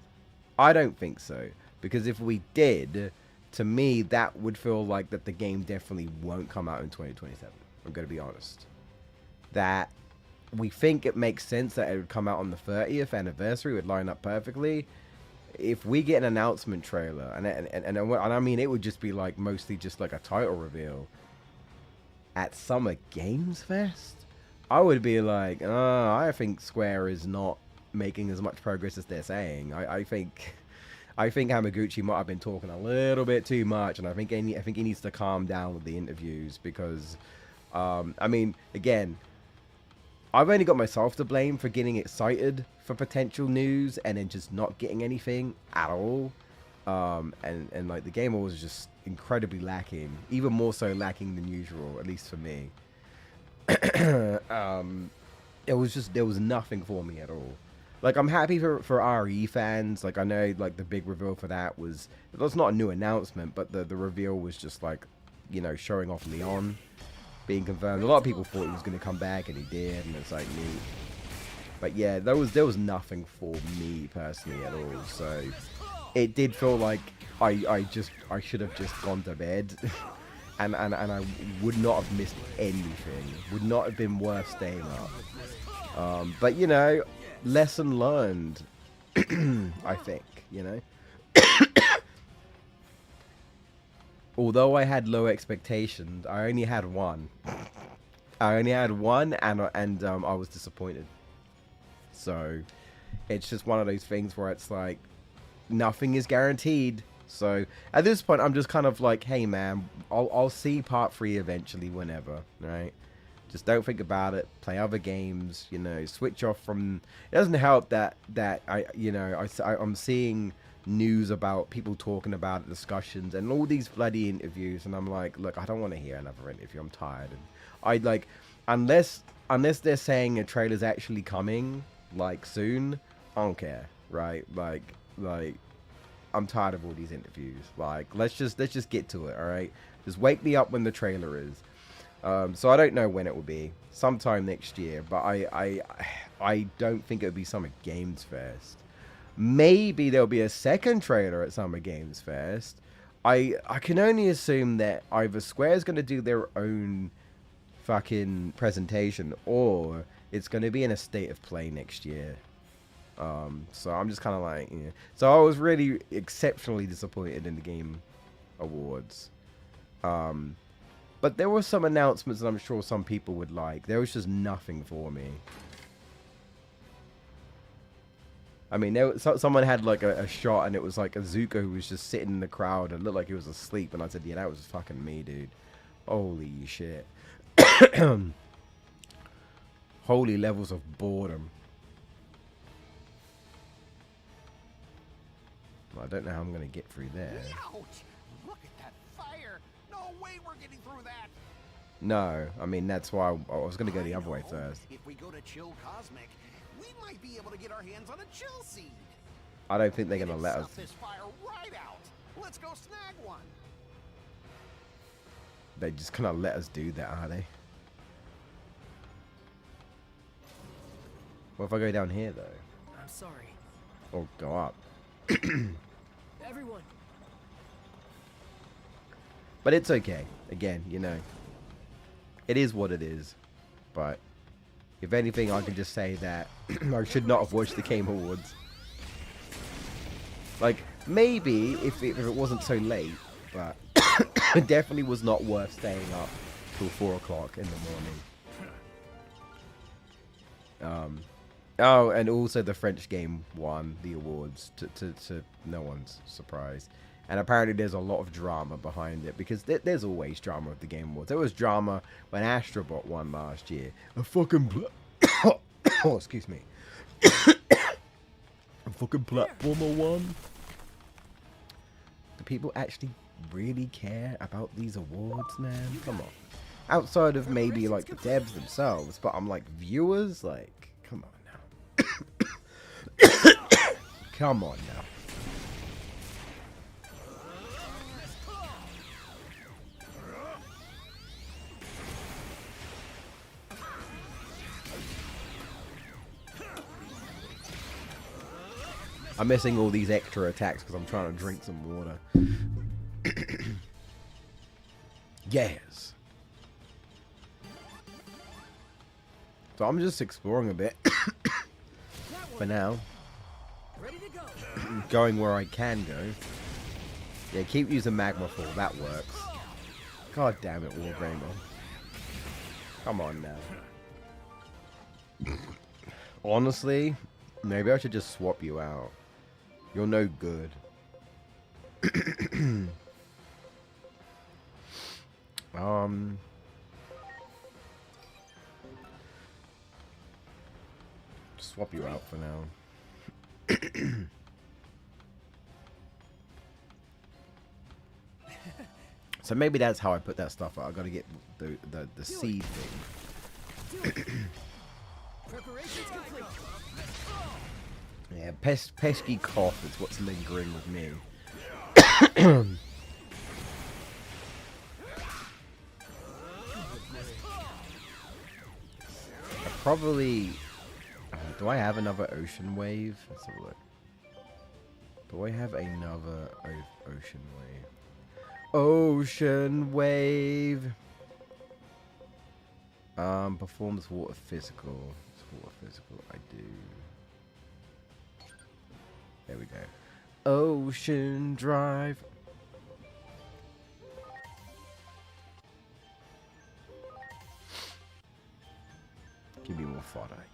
[SPEAKER 1] I don't think so, because if we did, to me, that would feel like that the game definitely won't come out in 2027. I'm going to be honest. That we think it makes sense that it would come out on the 30th anniversary, would line up perfectly. If we get an announcement trailer, and I mean, it would just be like mostly just like a title reveal at Summer Games Fest, I would be like, I think Square is not making as much progress as they're saying. I think Hamaguchi might have been talking a little bit too much, and I think he needs to calm down with the interviews because, I mean, again, I've only got myself to blame for getting excited for potential news and then just not getting anything at all. And like the Game Awards was just incredibly lacking, even more so lacking than usual, at least for me. There was nothing for me at all. Like, I'm happy for RE fans. Like, I know like the big reveal for that was not a new announcement, but the reveal was just like, showing off Leon being confirmed. A lot of people thought he was going to come back, and he did, and it's like neat. But yeah, there was nothing for me personally at all. So it did feel like I should have just gone to bed. And I would not have missed anything. Would not have been worth staying up. But lesson learned. I think, Although I had low expectations, I only had one. And I was disappointed. So it's just one of those things where it's like nothing is guaranteed. So at this point, I'm just kind of like, hey man, I'll see part 3 eventually, whenever, right? Just don't think about it. Play other games. You know, switch off from. It doesn't help that I'm seeing news about people talking about it, discussions, and all these bloody interviews, and I'm like, look, I don't want to hear another interview. I'm tired, and I like, unless they're saying a trailer's actually coming like soon, I don't care, right? Like I'm tired of all these interviews. Like, let's just get to it, all right? Just wake me up when the trailer is. So I don't know when it will be. Sometime next year, but I don't think it would be Summer Games Fest. Maybe there'll be a second trailer at Summer Games Fest. I can only assume that either Square's going to do their own fucking presentation, or it's going to be in a state of play next year. So I'm just kind of like, yeah. So I was really exceptionally disappointed in the Game Awards. But there were some announcements that I'm sure some people would like. There was just nothing for me. I mean, someone had like a shot, and it was like Azuka who was just sitting in the crowd and looked like he was asleep. And I said, yeah, that was fucking me, dude. Holy shit. Holy levels of boredom. Well, I don't know how I'm going to get through there.
[SPEAKER 3] Ouch! Look at that fire! No way we're getting through that!
[SPEAKER 1] No, I mean, that's why I was going to go the other way first.
[SPEAKER 3] If we go to Chill Cosmic, we might be able to get our hands on a chill seed.
[SPEAKER 1] I don't think they're going to let us.
[SPEAKER 3] This fire right out. Let's go snag one.
[SPEAKER 1] They just kind of let us do that, are they? What if I go down here, though?
[SPEAKER 2] I'm sorry.
[SPEAKER 1] Or go up?
[SPEAKER 2] Everyone.
[SPEAKER 1] But it's okay. Again, you know, it is what it is. But if anything, I can just say that I should not have watched the Game Awards. Like, maybe if it wasn't so late, but it definitely was not worth staying up till 4 o'clock in the morning. Oh, and also the French game won the awards to no one's surprise. And apparently there's a lot of drama behind it, because there's always drama with the Game Awards. There was drama when Astrobot won last year. A fucking oh, excuse me. A fucking platformer won. Do people actually really care about these awards, man? Come on. Outside of maybe like the devs themselves, but I'm like, viewers, like, come on now. Come on now. I'm missing all these extra attacks because I'm trying to drink some water. Yes. So I'm just exploring a bit for now.
[SPEAKER 2] Ready to go.
[SPEAKER 1] Going where I can go. Yeah, keep using Magma Fall. That works. God damn it, Wargamer. Come on now. Honestly, maybe I should just swap you out. You're no good. Swap you out for now. So maybe that's how I put that stuff out. I gotta get the seed thing.
[SPEAKER 2] Preparations complete.
[SPEAKER 1] Yeah, pesky cough is what's lingering with me. I probably... do I have another ocean wave? Let's have a look. Do I have another ocean wave? Ocean wave! Performs water physical. It's water physical. I do. There we go. Ocean Drive. Give me more fodder.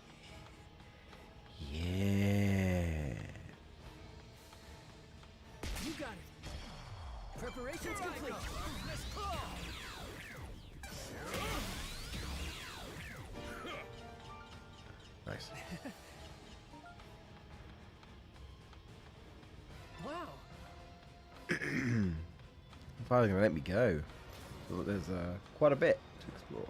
[SPEAKER 1] Yeah.
[SPEAKER 2] You got it. Preparations complete.
[SPEAKER 1] Nice.
[SPEAKER 2] Wow.
[SPEAKER 1] Finally gonna let me go. Well, there's quite a bit to explore.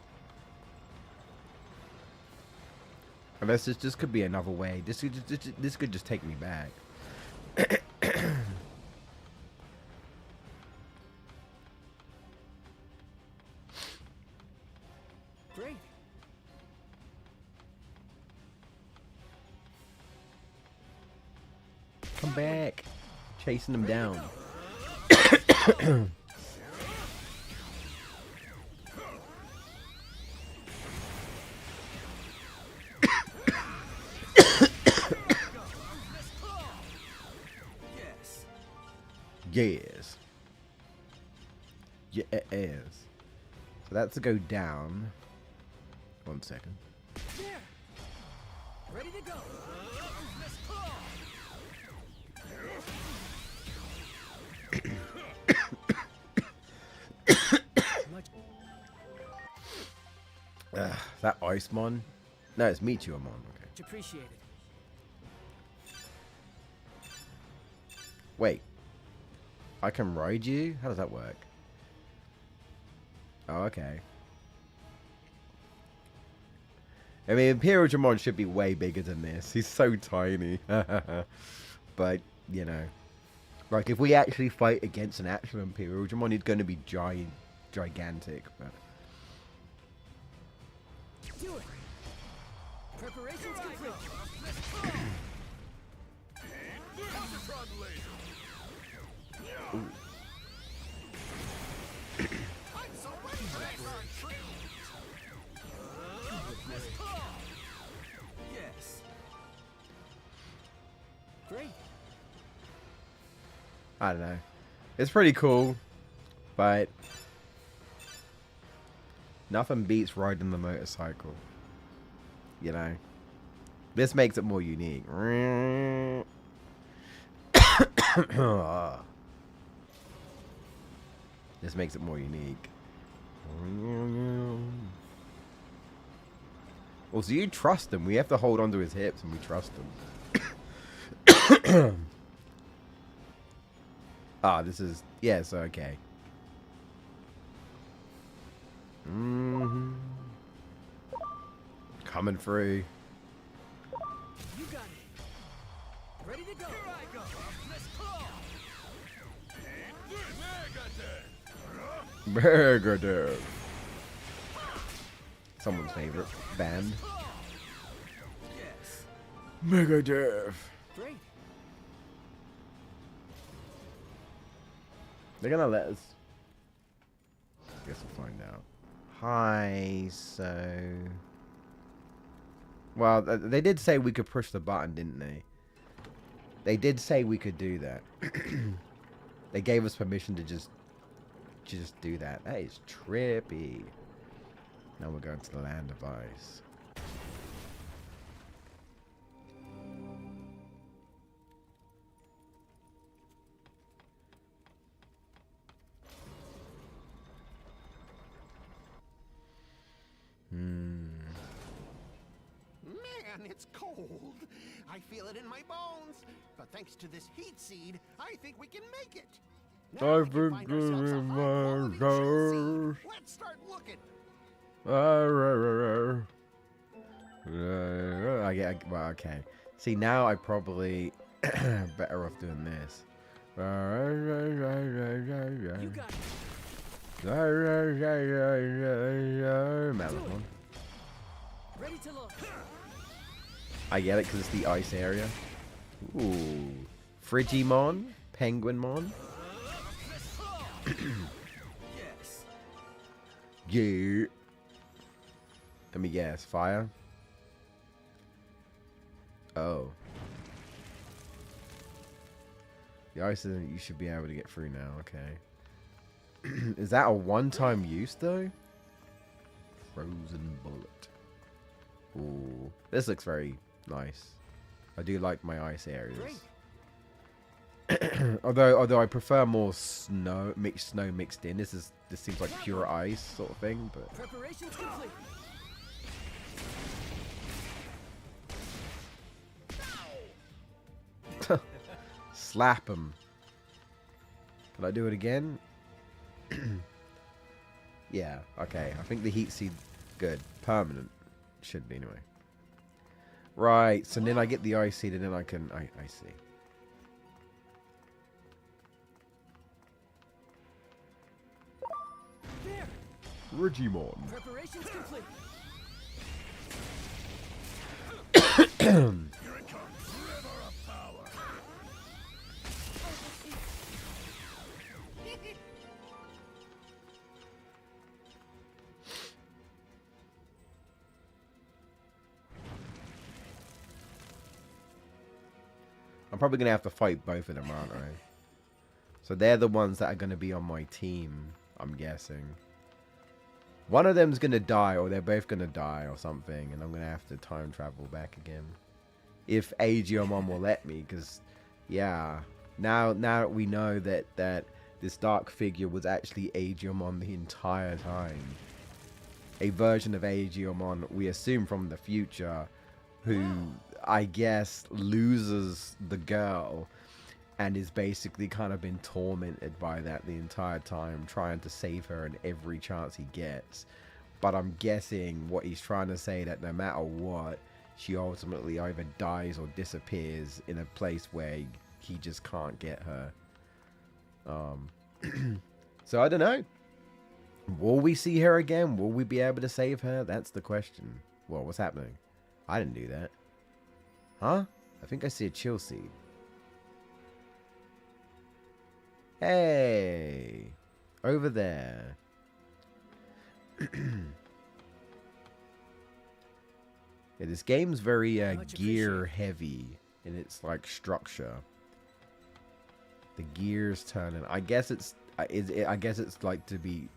[SPEAKER 1] Unless this could be another way. This could just take me back.
[SPEAKER 2] Great.
[SPEAKER 1] Come back. Chasing them down.
[SPEAKER 3] Yes.
[SPEAKER 1] Yes. Yes. So that's to go down. 1 second.
[SPEAKER 2] There. Ready to go. Much
[SPEAKER 1] That Icemon? No, it's Meteormon. Okay.
[SPEAKER 2] appreciated.
[SPEAKER 1] Wait. I can ride you? How does that work? Oh, okay. I mean, Imperial Dramon should be way bigger than this. He's so tiny. But, you know. Like, if we actually fight against an actual Imperial Dramon, he's going to be gigantic. But
[SPEAKER 2] Do it. Preparations complete.
[SPEAKER 3] I'm so ready for that bird treat. Yes.
[SPEAKER 2] Great.
[SPEAKER 1] I don't know. It's pretty cool. But nothing beats riding the motorcycle. You know. This makes it more unique. This makes it more unique. Well, so you trust him. We have to hold onto his hips and we trust him. Ah, this is... Yes, okay. Coming through.
[SPEAKER 2] You got it. Ready to go. Here I go. Let's claw.
[SPEAKER 1] Megadeth. Someone's favorite band.
[SPEAKER 3] Yes.
[SPEAKER 1] Megadeth.
[SPEAKER 2] Great.
[SPEAKER 1] They're gonna let us. Guess we'll find out. Hi, so. Well, they did say we could push the button, didn't they? They did say we could do that. They gave us permission to just do that. That is trippy. Now we're going to the land of ice.
[SPEAKER 3] Man, it's cold. I feel it in my bones. But thanks to this heat seed, I think we can make it. Now we can find ourselves a high-quality chill seed. Let's start looking.
[SPEAKER 1] Well, okay. See, now I probably better off doing this.
[SPEAKER 2] You got it.
[SPEAKER 1] Melon.
[SPEAKER 2] Ready to look.
[SPEAKER 1] I get it because it's the ice area. Ooh. Frigimon? Penguinmon?
[SPEAKER 3] Yes.
[SPEAKER 1] Yeah. Let me guess. Fire? Oh. The ice isn't... You should be able to get through now. Okay. Is that a one-time use, though? Frozen bullet. Ooh. This looks very nice. I do like my ice areas.
[SPEAKER 2] Great.
[SPEAKER 1] although I prefer more snow mixed in. This seems like pure ice sort of thing, but
[SPEAKER 2] Preparations complete.
[SPEAKER 1] slap him. Can I do it again? Yeah, okay. I think the heat seed, good. Permanent. Should be anyway. Right, so then I get the ice seed and then I can... I see.
[SPEAKER 2] There.
[SPEAKER 1] Digimon.
[SPEAKER 2] Preparations complete.
[SPEAKER 1] I'm probably going to have to fight both of them, aren't I? So they're the ones that are going to be on my team, I'm guessing. One of them's going to die, or they're both going to die or something, and I'm going to have to time travel back again. If Aegeomon will let me, because, yeah, now that we know that this dark figure was actually Aegeomon the entire time. A version of Aegeomon, we assume from the future, who, I guess, loses the girl and is basically kind of been tormented by that the entire time, trying to save her in every chance he gets. But I'm guessing what he's trying to say, that no matter what, she ultimately either dies or disappears in a place where he just can't get her. So I don't know. Will we see her again? Will we be able to save her? That's the question. Well, what's happening? I didn't do that. Huh? I think I see a chill seed. Hey! Over there. Yeah, this game's very gear heavy in its like structure. The gears turning. I guess it's I guess it's like to do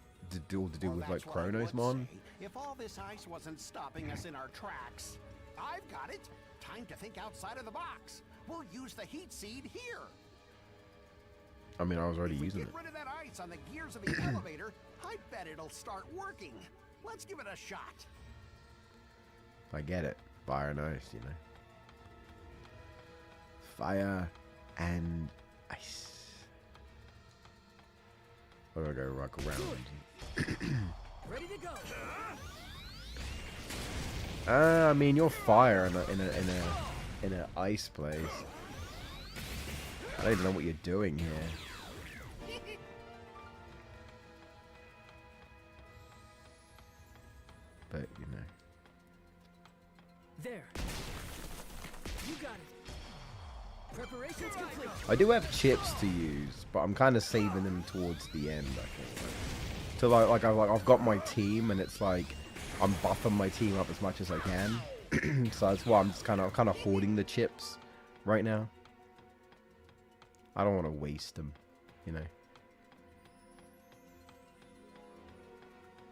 [SPEAKER 1] with like Chronosmon.
[SPEAKER 3] If all this ice wasn't stopping us in our tracks, I've got it. Time to think outside of the box. We'll use the heat seed here.
[SPEAKER 1] I mean, I was already
[SPEAKER 3] If we
[SPEAKER 1] using
[SPEAKER 3] get
[SPEAKER 1] it.
[SPEAKER 3] rid of that ice on the gears of the elevator, I bet it'll start working. Let's give it a shot.
[SPEAKER 1] I get it. Fire and ice, you know. Fire and ice. What do I go rock around?
[SPEAKER 2] Ready to go.
[SPEAKER 1] I mean, you're fire in a ice place. I don't even know what you're doing here. But you know.
[SPEAKER 2] There. You got it. Preparations complete.
[SPEAKER 1] I do have chips to use, but I'm kind of saving them towards the end. I think. So like I've got my team, and it's like I'm buffing my team up as much as I can. So that's why I'm just kind of hoarding the chips right now. I don't want to waste them, you know.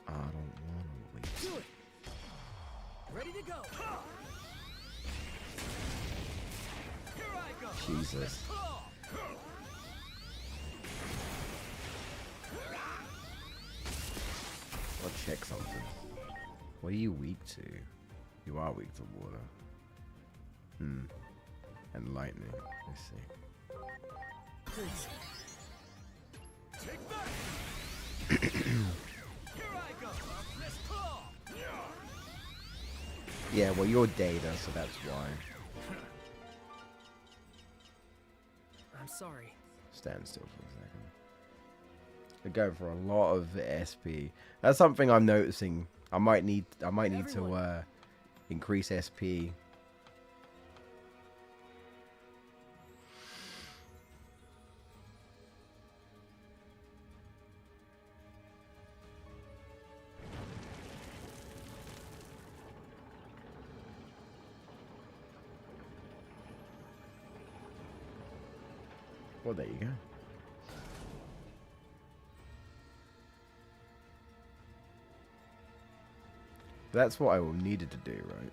[SPEAKER 1] I don't want to waste.
[SPEAKER 2] Do it. Ready to go. Here I go.
[SPEAKER 1] Jesus. I'll check something. What are you weak to? You are weak to water. And lightning. Let's see.
[SPEAKER 2] Please. Take that. Here I go. Let's claw.
[SPEAKER 1] Yeah, well, you're data, so that's why.
[SPEAKER 2] I'm sorry.
[SPEAKER 1] Stand still for a second. They're going for a lot of SP. That's something I'm noticing. I might need to increase SP. Well, there you go. That's what I will needed to do, right?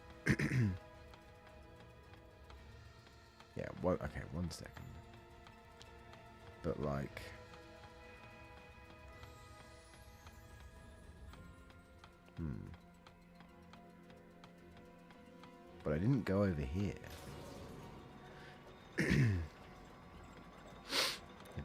[SPEAKER 1] Yeah, okay, 1 second. But like... But I didn't go over here.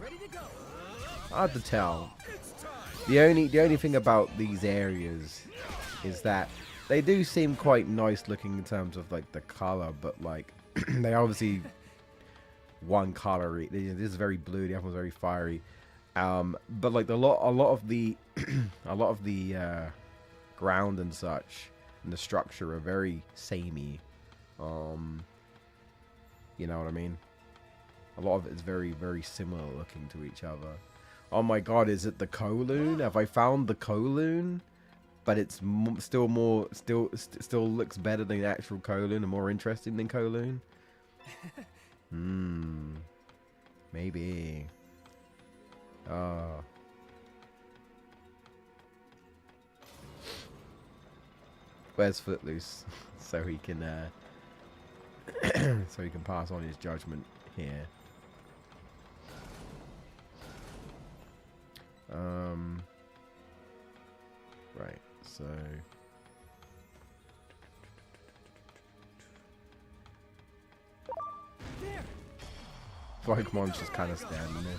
[SPEAKER 2] Ready to go.
[SPEAKER 1] Hard to tell. The only thing about these areas is that they do seem quite nice looking in terms of like the color, but like they obviously one color. This is very blue. The other one's very fiery. But like a lot of the a lot of the ground and such and the structure are very samey. You know what I mean? A lot of it is very, very similar looking to each other. Oh my god, is it the Kowloon? Have I found the Kowloon? But it's still looks better than the actual Kowloon and more interesting than Kowloon? Maybe. Where's Footloose? So he can so he can pass on his judgment here. Right, so
[SPEAKER 2] There.
[SPEAKER 1] Pikemon's just kind of standing there.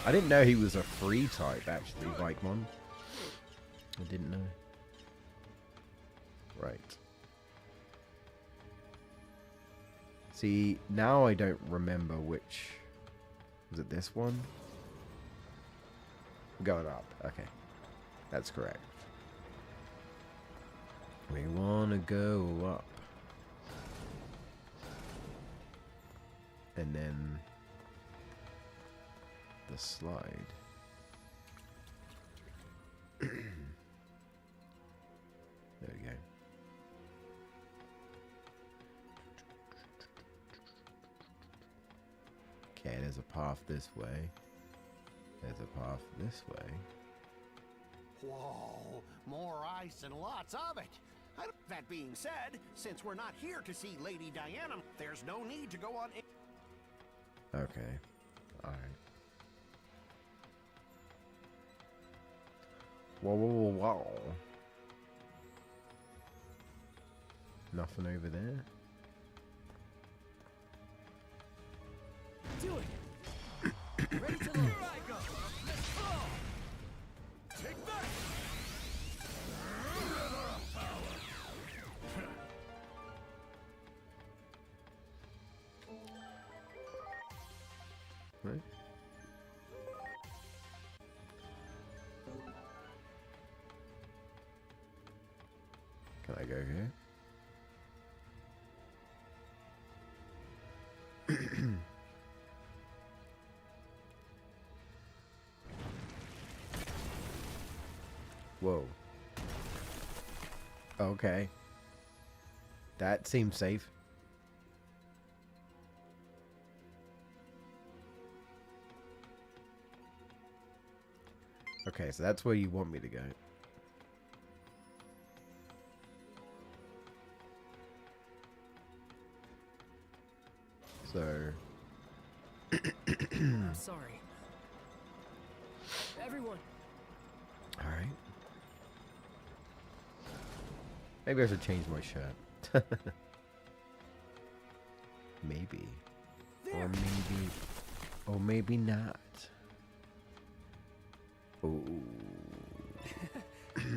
[SPEAKER 1] I didn't know he was a free type, actually, Vikemon. I didn't know. Right. See, now I don't remember which... Was it this one? Going up. Okay. That's correct. We want to go up. And then... the slide. There we go. Okay, there's a path this way. There's a path this way.
[SPEAKER 3] Whoa, more ice and lots of it. That being said, since we're not here to see Lady Diana, there's no need to go on.
[SPEAKER 1] Okay. Alright. Whoa, whoa, whoa, whoa. Nothing over there.
[SPEAKER 2] Do it. Ready to load. Here I go. Let's go. Take that.
[SPEAKER 1] Right. Can I go here? Whoa. Okay. That seems safe. Okay, so that's where you want me to go. So...
[SPEAKER 2] Sorry. Everyone.
[SPEAKER 1] Alright. Maybe I should change my shirt. Maybe.
[SPEAKER 2] There.
[SPEAKER 1] Or maybe not. Oh.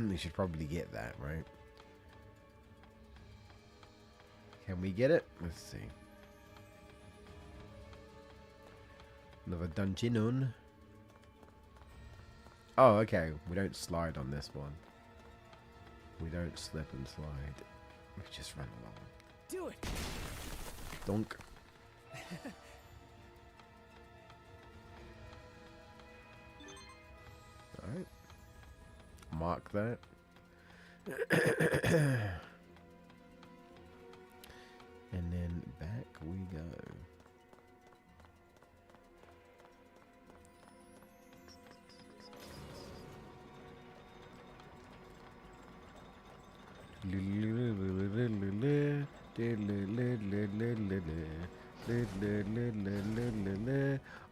[SPEAKER 1] We should probably get that, right? Can we get it? Let's see. Another dungeon on. Oh, okay. We don't slide on this one. We don't slip and slide. We just run along.
[SPEAKER 2] Do it.
[SPEAKER 1] Donk. Alright. Mark that. And then back we go.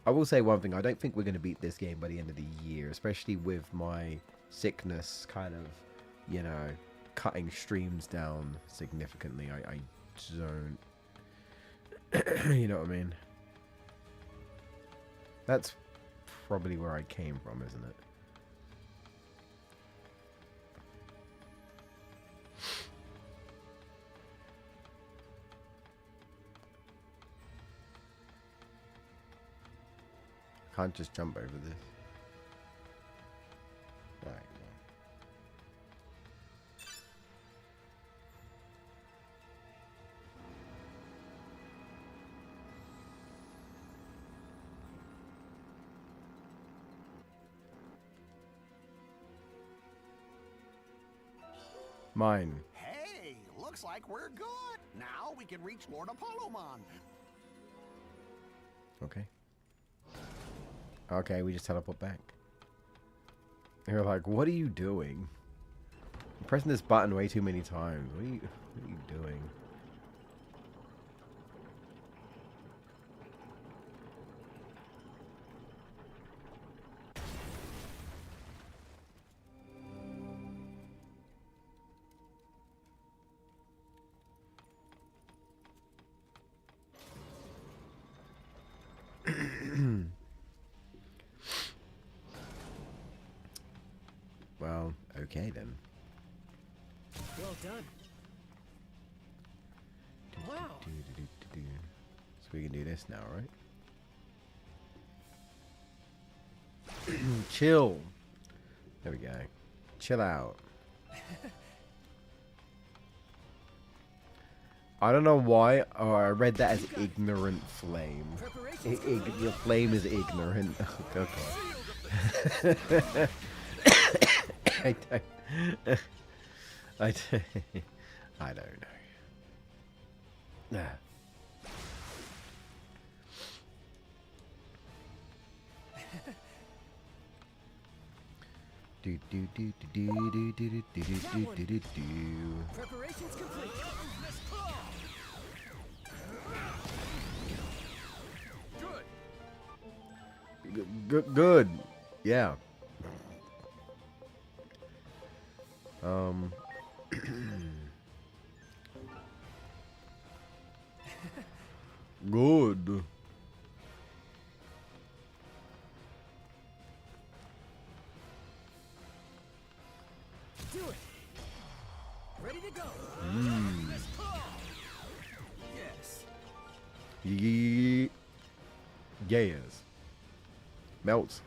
[SPEAKER 1] I will say one thing. I don't think we're going to beat this game by the end of the year, especially with my sickness kind of, you know, cutting streams down significantly. I don't... You know what I mean? That's probably where I came from, isn't it? Can't just jump over this. Right. Mine.
[SPEAKER 3] Hey, looks like we're good. Now we can reach Lord Apollomon.
[SPEAKER 1] Okay. Okay, we just teleport back. They're like, what are you doing? I'm pressing this button way too many times. What are you doing? Well, okay then.
[SPEAKER 2] Well done. Wow.
[SPEAKER 1] So we can do this now, right? Chill. There we go. Chill out. I don't know why. Oh, I read that as ignorant flame. Your flame is ignorant. Oh, God. I don't. I don't know. Do do do do do do do do do do do do.
[SPEAKER 2] Preparations complete.
[SPEAKER 1] Good. Yeah. Good.
[SPEAKER 2] Do it. Ready to go. Yes.
[SPEAKER 1] Yes. Melt.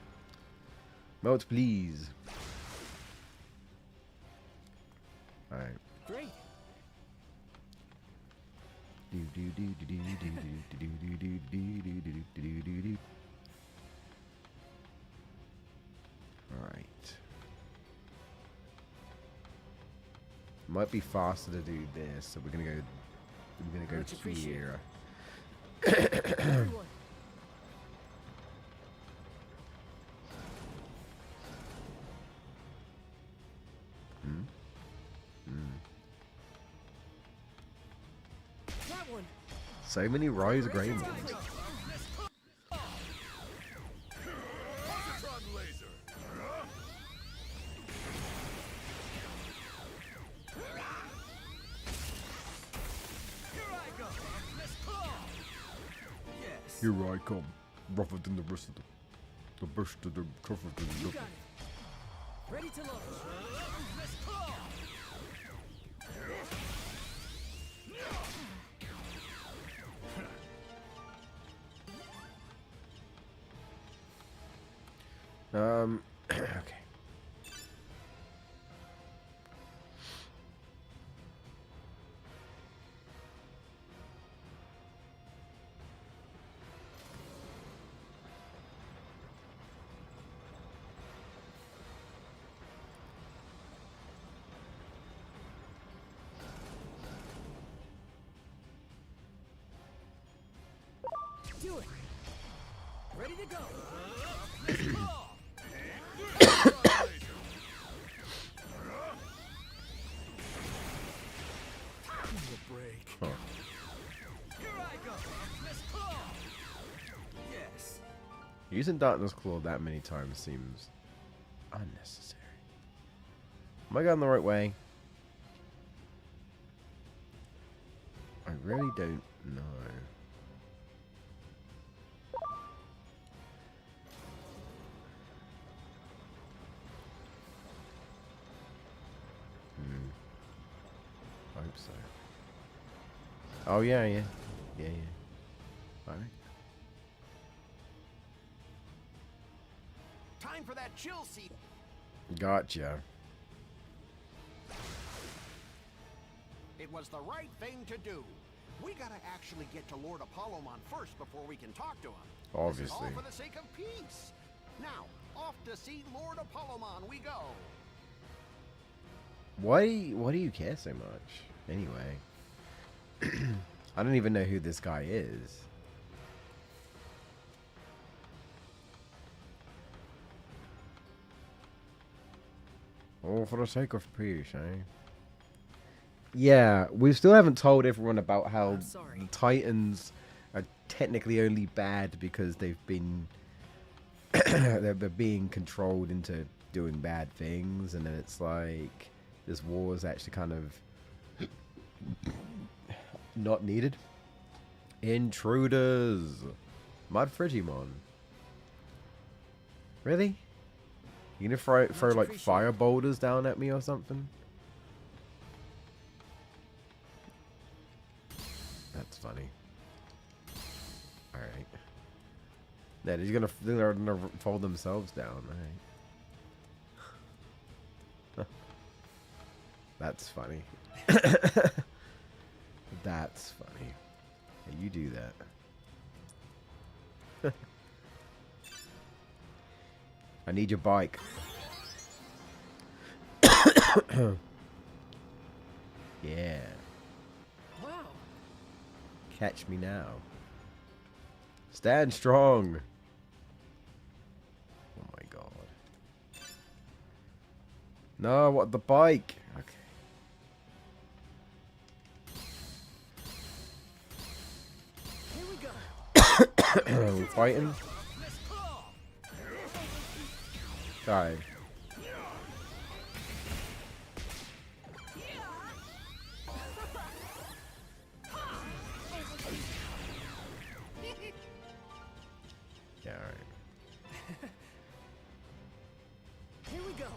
[SPEAKER 1] Melt, please. Alright.
[SPEAKER 2] Great.
[SPEAKER 1] Alright. Might be faster to do this, so we're gonna go
[SPEAKER 2] Much appreciated.
[SPEAKER 1] here.
[SPEAKER 2] Everyone. That one.
[SPEAKER 1] So many Rise Greymons. Here I come, rougher than the rest of them. The best of them, tougher than the
[SPEAKER 2] You
[SPEAKER 1] other.
[SPEAKER 2] got it. Ready to launch.
[SPEAKER 1] Okay.
[SPEAKER 2] Do it. Ready to go.
[SPEAKER 1] Huh.
[SPEAKER 2] Here I go. Yes.
[SPEAKER 1] Using Darkness Claw that many times seems unnecessary. Am I going the right way? I really don't know. hope so. Oh, yeah, yeah. Yeah, yeah. Alright.
[SPEAKER 3] Time for that chill seed.
[SPEAKER 1] Gotcha.
[SPEAKER 3] It was the right thing to do. We gotta actually get to Lord Apollomon first before we can talk to him. This is
[SPEAKER 1] Obviously.
[SPEAKER 3] all for the sake of peace. Now, off to see Lord Apollomon we go.
[SPEAKER 1] Why do you care so much? Anyway. I don't even know who this guy is. All for the sake of peace, eh? Yeah, we still haven't told everyone about how the Titans are technically only bad because they've been they're being controlled into doing bad things, and then it's like this war is actually kind of not needed. Intruders, Mud Frigimon. Really? You gonna throw like fire boulders down at me or something? That's funny. Alright. Yeah, they're gonna fall themselves down, right? That's funny. That's funny. Yeah, you do that. I need your bike. Yeah.
[SPEAKER 2] Wow.
[SPEAKER 1] Catch me now. Stand strong. Oh my god. No, what, the bike? Okay.
[SPEAKER 2] Here we go.
[SPEAKER 1] We're fighting? Die. Yeah, alright.
[SPEAKER 2] Here we go.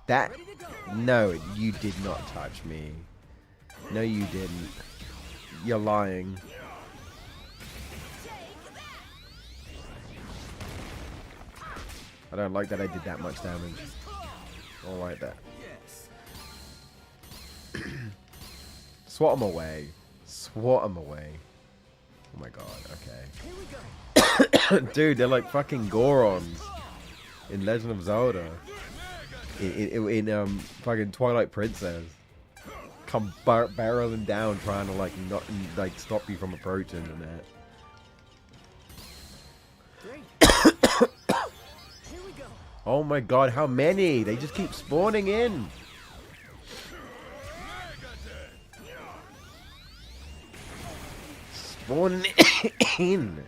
[SPEAKER 1] That...
[SPEAKER 2] Ready to go.
[SPEAKER 1] No, you did not touch me. No, you didn't. You're lying. I don't like that I did that much damage. I don't like that.
[SPEAKER 2] Yes.
[SPEAKER 1] Swat them away. Swat them away. Oh my god, okay.
[SPEAKER 2] Here we go.
[SPEAKER 1] Dude, they're like fucking Gorons in Legend of Zelda. In fucking Twilight Princess. Come barreling down trying to like not like stop you from approaching and that.
[SPEAKER 2] Great. Here we go.
[SPEAKER 1] Oh my god, how many? They just keep spawning in. Spawning in.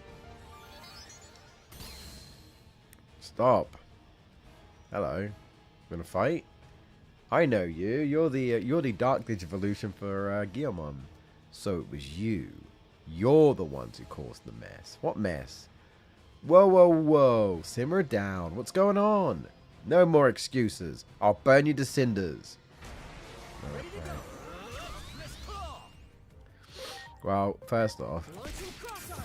[SPEAKER 1] Stop. Hello. Gonna fight? I know you. You're the Dark Digivolution for Guilmon. So it was you. You're the ones who caused the mess. What mess? Whoa, whoa, whoa. Simmer down. What's going on? No more excuses. I'll burn you to cinders.
[SPEAKER 2] Ready to go. Let's claw.
[SPEAKER 1] Well, first off,
[SPEAKER 2] Launching cross-arm.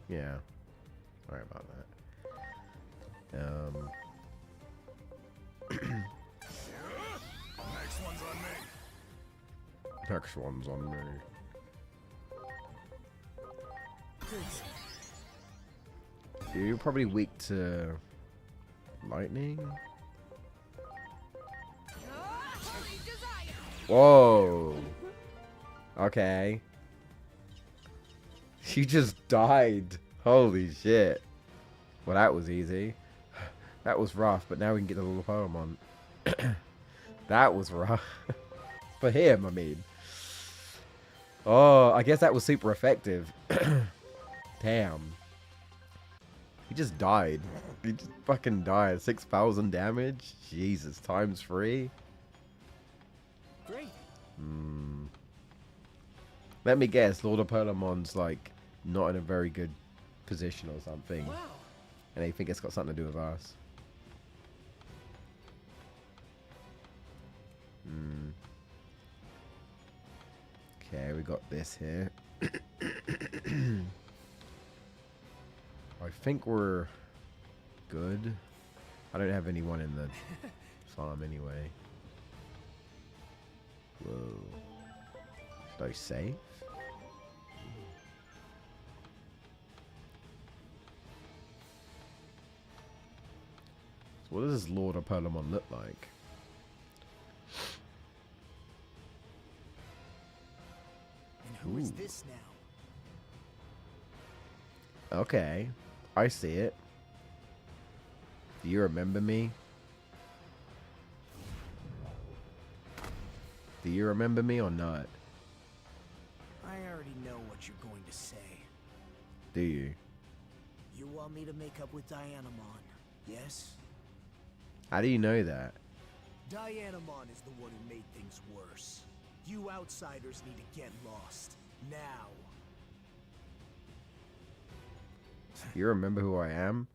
[SPEAKER 1] yeah. Sorry about that.
[SPEAKER 3] Next one's on me.
[SPEAKER 1] Next one's on me.
[SPEAKER 2] Please.
[SPEAKER 1] You're probably weak to lightning. Whoa. Okay. She just died. Holy shit. Well, that was easy. That was rough, but now we can get the little Pokemon. That was rough. For him, I mean. Oh, I guess that was super effective. Damn. He just died. He just fucking died. 6,000 damage? Jesus, times 3?
[SPEAKER 2] Great.
[SPEAKER 1] Let me guess, Lord of Polamon's like not in a very good position or something.
[SPEAKER 2] Wow.
[SPEAKER 1] And they think it's got something to do with us. Okay, we got this here. I think we're good. I don't have anyone in the farm anyway. Whoa. Should I save? So what does this Lord of Pokemon look like?
[SPEAKER 3] And who is this now?
[SPEAKER 1] Okay, I see it. Do you remember me? Do you remember me or not?
[SPEAKER 3] I already know what you're going to say.
[SPEAKER 1] Do you?
[SPEAKER 3] You want me to make up with Dianamon, yes?
[SPEAKER 1] How do you know that?
[SPEAKER 3] Dianamon is the one who made things worse. You outsiders need to get lost. Now.
[SPEAKER 1] You remember who I am?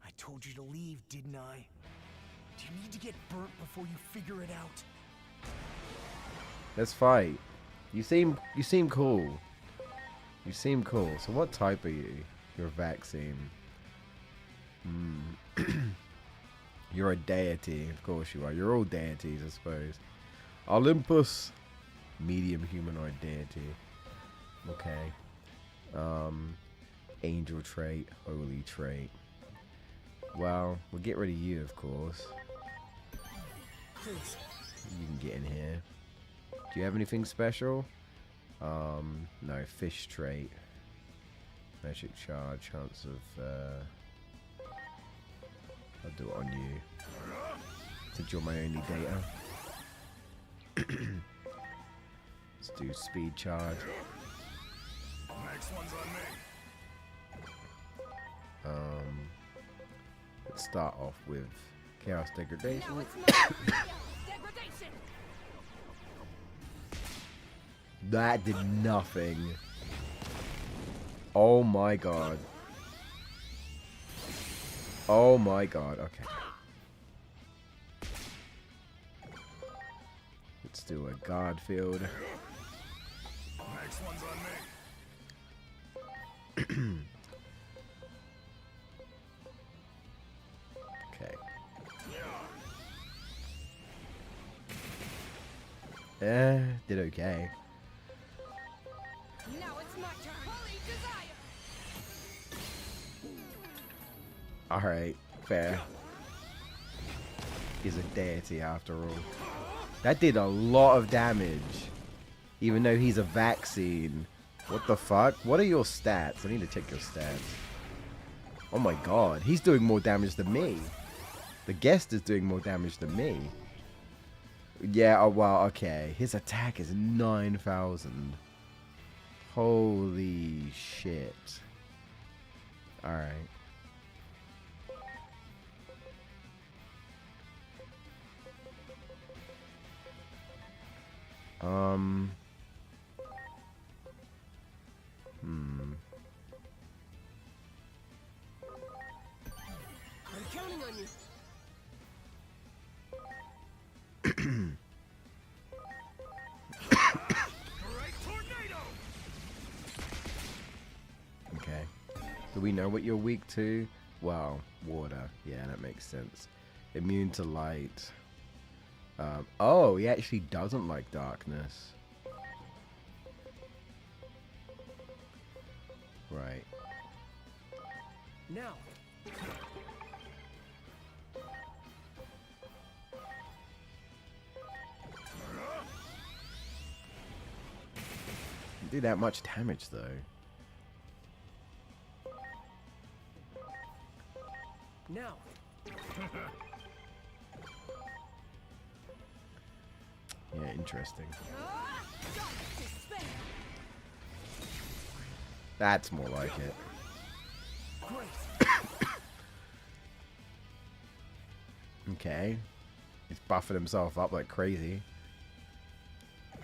[SPEAKER 3] I told you to leave, didn't I? Do you need to get burnt before you figure it out?
[SPEAKER 1] Let's fight. You seem cool. You seem cool. So what type are you? You're a vaccine. You're a deity. Of course you are. You're all deities, I suppose. Olympus. Medium humanoid deity. Okay. Angel trait. Holy trait. Well, we'll get rid of you, of course.
[SPEAKER 3] Please.
[SPEAKER 1] You can get in here. Do you have anything special? No, fish trait. Magic charge, chance of, I'll do it on you. Since you're my only data. Let's do speed charge.
[SPEAKER 3] Next one's on me.
[SPEAKER 1] Let's start off with chaos degradation.
[SPEAKER 2] Now it's my degradation.
[SPEAKER 1] That did nothing. Oh my god. Oh my god. Okay. Let's do a guard field.
[SPEAKER 3] Next one's on me.
[SPEAKER 1] Okay. Did okay.
[SPEAKER 2] Now it's my turn. Holy desire.
[SPEAKER 1] Alright, fair. He's a deity after all. That did a lot of damage. Even though he's a vaccine. What the fuck? What are your stats? I need to check your stats. Oh my god, he's doing more damage than me. The guest is doing more damage than me. Yeah, oh well, okay. His attack is 9,000. Holy shit. Alright.
[SPEAKER 2] I'm counting on you.
[SPEAKER 3] Great tornado!
[SPEAKER 1] Okay. Do we know what you're weak to? Well, water. Yeah, that makes sense. Immune to light. Oh, he actually doesn't like darkness. Right.
[SPEAKER 3] Now.
[SPEAKER 1] Didn't do that much damage though.
[SPEAKER 3] Now.
[SPEAKER 1] Yeah, interesting.
[SPEAKER 2] Despair.
[SPEAKER 1] That's more like it.
[SPEAKER 3] Great.
[SPEAKER 1] Okay. He's buffing himself up like crazy.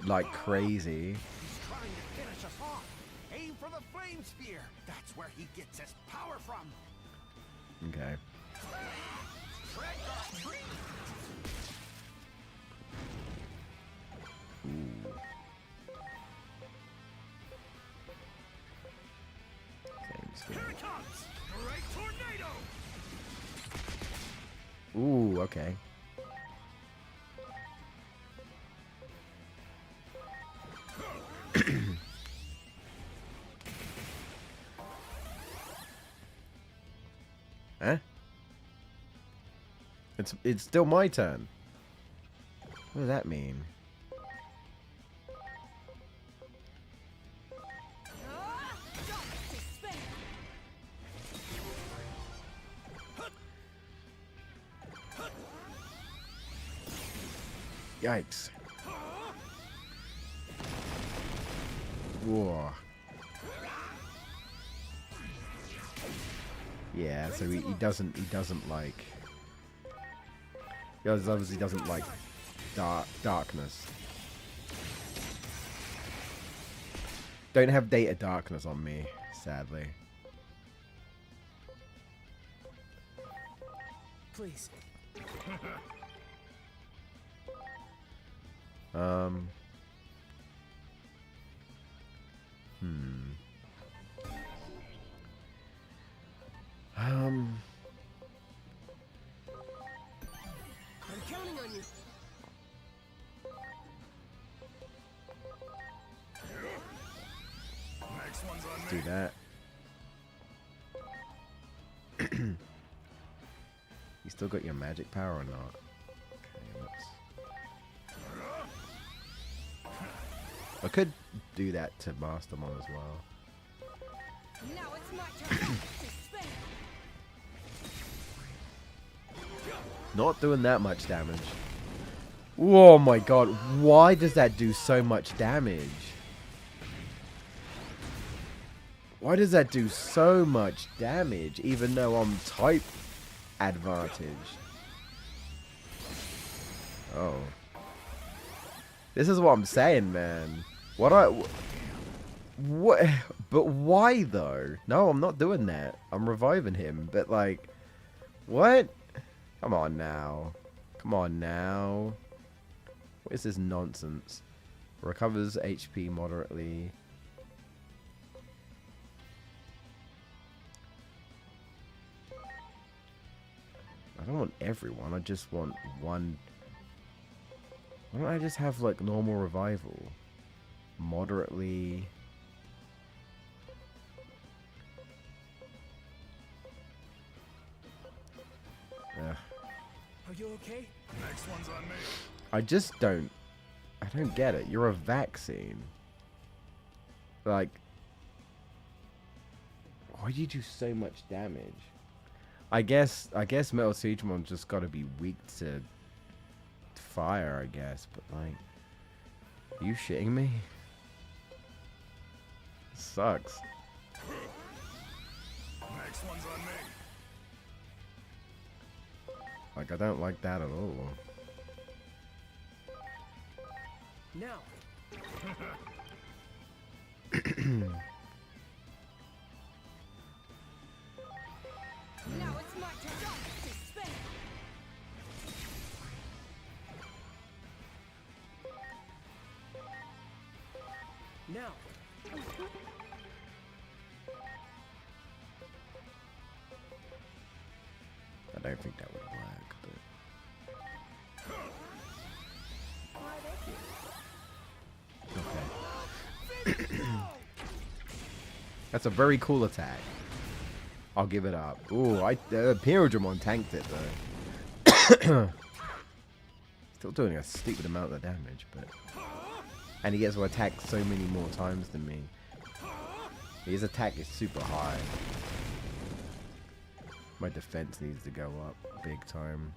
[SPEAKER 1] Like crazy.
[SPEAKER 3] He's trying to finish us off. Aim for the flame sphere. That's where he gets his power from.
[SPEAKER 1] Okay.
[SPEAKER 3] Trick or treat.
[SPEAKER 1] Ooh. Ooh, okay. Huh? It's still my turn. What does that mean? Yikes. Whoa. Yeah, so he doesn't like. He obviously doesn't like darkness. Don't have data darkness on me, sadly.
[SPEAKER 2] Please.
[SPEAKER 1] Hmm.
[SPEAKER 2] I'm counting on you.
[SPEAKER 3] Next one's on
[SPEAKER 1] Do that. You still got your magic power or not? Okay, let's... I could do that to Mastermon as well.
[SPEAKER 2] Now it's my turn to spin.
[SPEAKER 1] Not doing that much damage. Oh my god, why does that do so much damage? Why does that do so much damage, even though I'm type advantage? Oh. This is what I'm saying, man. What? But why, though? No, I'm not doing that. I'm reviving him, but like... What? Come on now. Come on now. What is this nonsense? Recovers HP moderately. I don't want everyone. I just want one. Why don't I just have like normal revival? Moderately. Ugh.
[SPEAKER 2] Are you okay?
[SPEAKER 3] Next one's on me.
[SPEAKER 1] I just don't. I don't get it. You're a vaccine. Like, why do you do so much damage? I guess Metal Siegmon just got to be weak to fire, I guess. But like, are you shitting me? Sucks.
[SPEAKER 3] Next one's on me.
[SPEAKER 1] Like, I don't like that at all.
[SPEAKER 2] Now. Now it's my turn to spin. Now.
[SPEAKER 1] I don't think that would work, but okay. That's a very cool attack. I'll give it up. Ooh, Pyrodramon tanked it though. Still doing a stupid amount of damage, but and he gets to attack so many more times than me. His attack is super high. My defense needs to go up big time.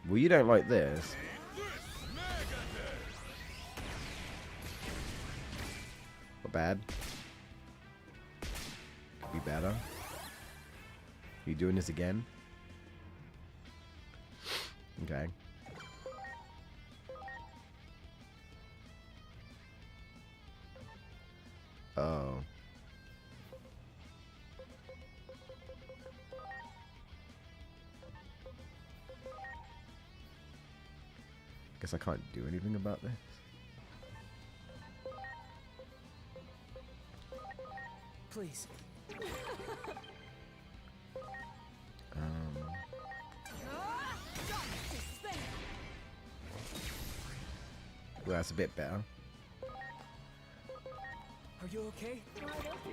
[SPEAKER 1] Well, you don't like this. Not bad. Could be better. Are you doing this again? Okay. Oh. Guess I can't do anything about this.
[SPEAKER 2] Please.
[SPEAKER 1] Well, that's a bit better.
[SPEAKER 2] Are you okay?
[SPEAKER 4] Why don't you?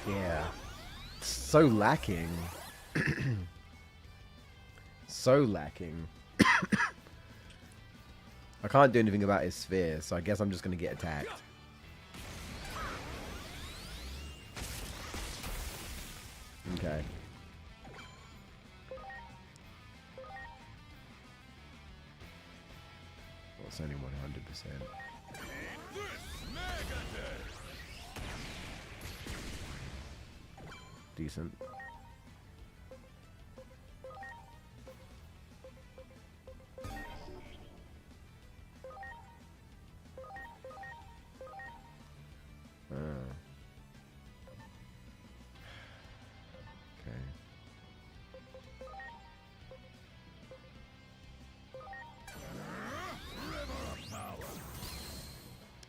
[SPEAKER 1] Yeah. So lacking. So lacking. I can't do anything about his sphere, so I guess I'm just going to get attacked. Okay. Well, it's only 100%. Decent.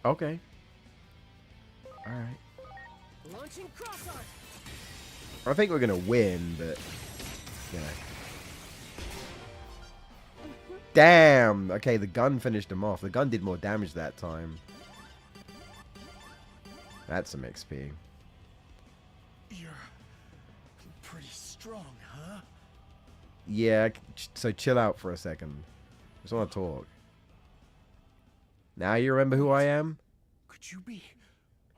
[SPEAKER 1] Okay. All right.
[SPEAKER 2] Launching cross art.
[SPEAKER 1] I think we're gonna win, but yeah. Damn. Okay, the gun finished him off. The gun did more damage that time. That's some XP.
[SPEAKER 3] You're pretty strong, huh?
[SPEAKER 1] Yeah. So chill out for a second. Just want to talk. Now you remember who I am?
[SPEAKER 3] Could you be?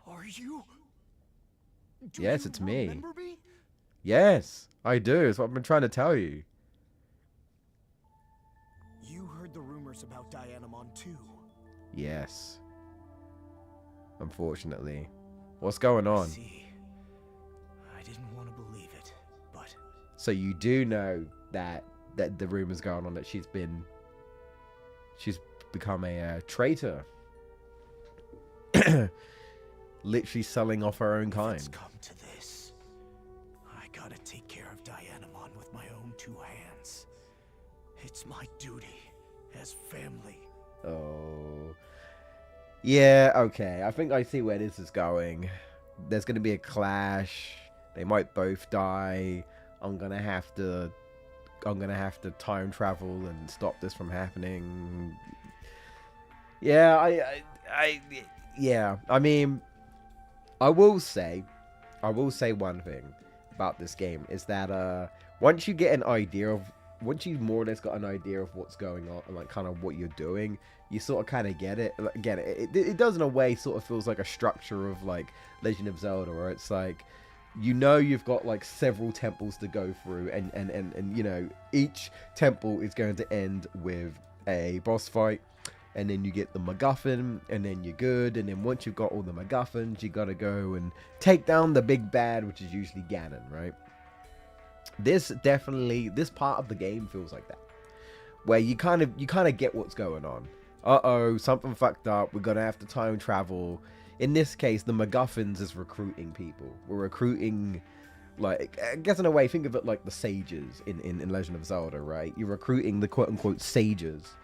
[SPEAKER 3] Are you? Do
[SPEAKER 1] Yes,
[SPEAKER 3] you
[SPEAKER 1] it's me.
[SPEAKER 3] remember me?
[SPEAKER 1] Yes, I do. It's what I've been trying to tell you.
[SPEAKER 3] You heard the rumors about Dianamon too.
[SPEAKER 1] Yes. Unfortunately. What's going on?
[SPEAKER 3] See, I didn't want to believe it, but
[SPEAKER 1] So you do know that the rumors going on that she's become a traitor. Literally selling off her own
[SPEAKER 3] if
[SPEAKER 1] kind.
[SPEAKER 3] it's come to this, I gotta take care of Dianamon with my own two hands. It's my duty as family.
[SPEAKER 1] Oh. Yeah, okay. I think I see where this is going. There's going to be a clash. They might both die. I'm going to have to time travel and stop this from happening. Yeah, yeah. I mean, I will say one thing about this game is that once you more or less got an idea of what's going on and like kind of what you're doing, you sort of kind of get it. Again, it does in a way sort of feels like a structure of like Legend of Zelda, where it's like, you know, you've got like several temples to go through, and you know, each temple is going to end with a boss fight, and then you get the MacGuffin, and then you're good, and then once you've got all the MacGuffins, you gotta go and take down the big bad, which is usually Ganon, right? This part of the game feels like that, where you kind of get what's going on. Something fucked up. We're gonna have to time travel. In this case, the MacGuffins is recruiting people. We're recruiting, like, I guess in a way, think of it like the sages in Legend of Zelda, right? You're recruiting the quote-unquote sages.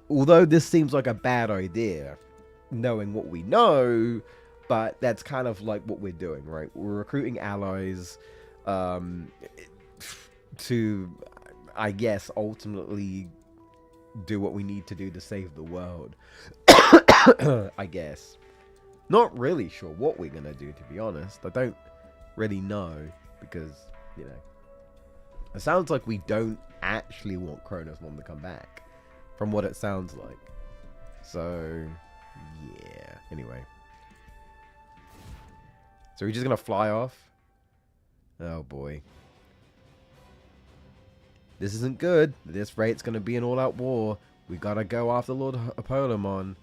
[SPEAKER 1] Although this seems like a bad idea, knowing what we know, but that's kind of like what we're doing, right? We're recruiting allies to, I guess, ultimately do what we need to do to save the world. I guess. Not really sure what we're gonna do, to be honest. I don't really know, because, you know, it sounds like we don't actually want Kronos Mom to come back, from what it sounds like. So, yeah. Anyway. So we're just gonna fly off? Oh boy. This isn't good. At this rate, it's gonna be an all-out war. We gotta go after Lord Apollomon.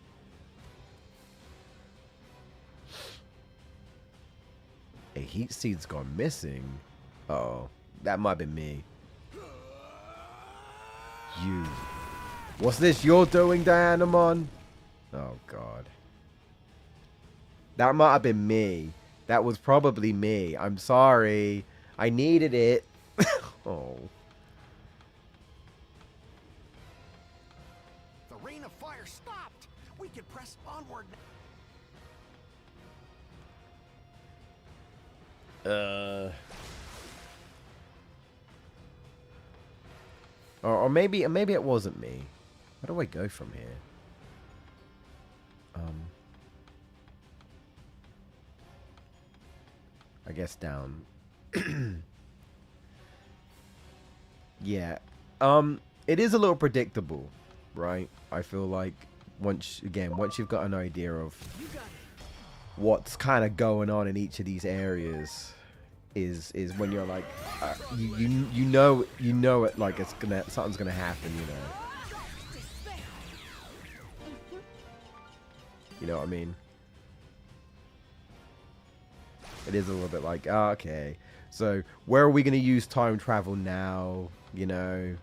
[SPEAKER 1] A heat seed's gone missing. Uh-oh. That might be me. You. What's this you're doing, Dianamon? Oh, God. That might have been me. That was probably me. I'm sorry. I needed it. Oh.
[SPEAKER 3] The rain of fire stopped. We can press onward now.
[SPEAKER 1] Or maybe it wasn't me. Where do I go from here? I guess down. Yeah. It is a little predictable, right? I feel like once you've got an idea of what's kind of going on in each of these areas, is when you're like, you know it, like something's gonna happen, you know. You know what I mean? It is a little bit like, oh, okay, so where are we gonna use time travel now? You know,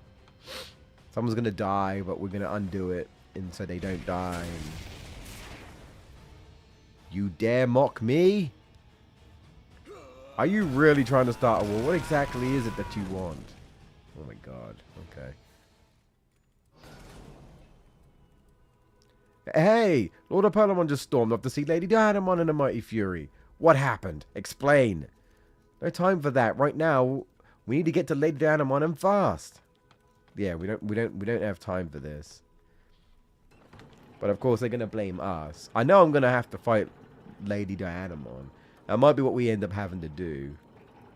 [SPEAKER 1] someone's gonna die, but we're gonna undo it, and so they don't die. And you dare mock me? Are you really trying to start a war? What exactly is it that you want? Oh my god. Okay. Hey! Lord Apollon just stormed off to see Lady Dianamon in a mighty fury. What happened? Explain. No time for that. Right now, we need to get to Lady Dianamon and fast. Yeah, we don't have time for this. But of course they're gonna blame us. I know I'm gonna have to fight Lady Dianamon. That might be what we end up having to do.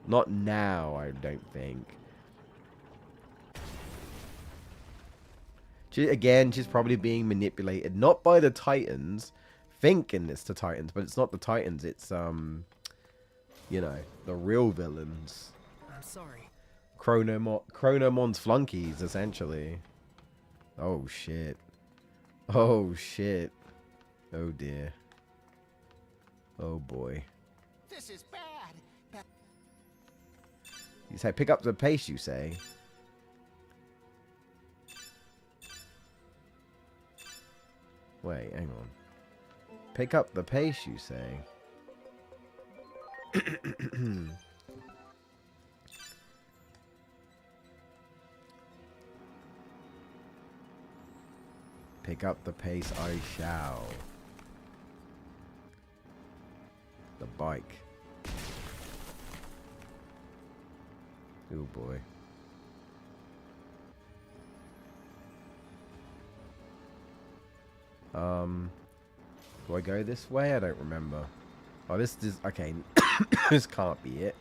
[SPEAKER 1] Not now, I don't think. She's probably being manipulated, not by the Titans, thinking it's the Titans, but it's not the Titans, it's, you know, the real villains.
[SPEAKER 2] I'm sorry.
[SPEAKER 1] Chronomon's flunkies, essentially. Oh, shit. Oh, shit. Oh, dear. Oh, boy.
[SPEAKER 3] This is bad.
[SPEAKER 1] You say, pick up the pace, you say? Wait, hang on. Pick up the pace, you say? Pick up the pace, I shall. The bike. Oh boy. Do I go this way? I don't remember. Oh, this is okay. This can't be it.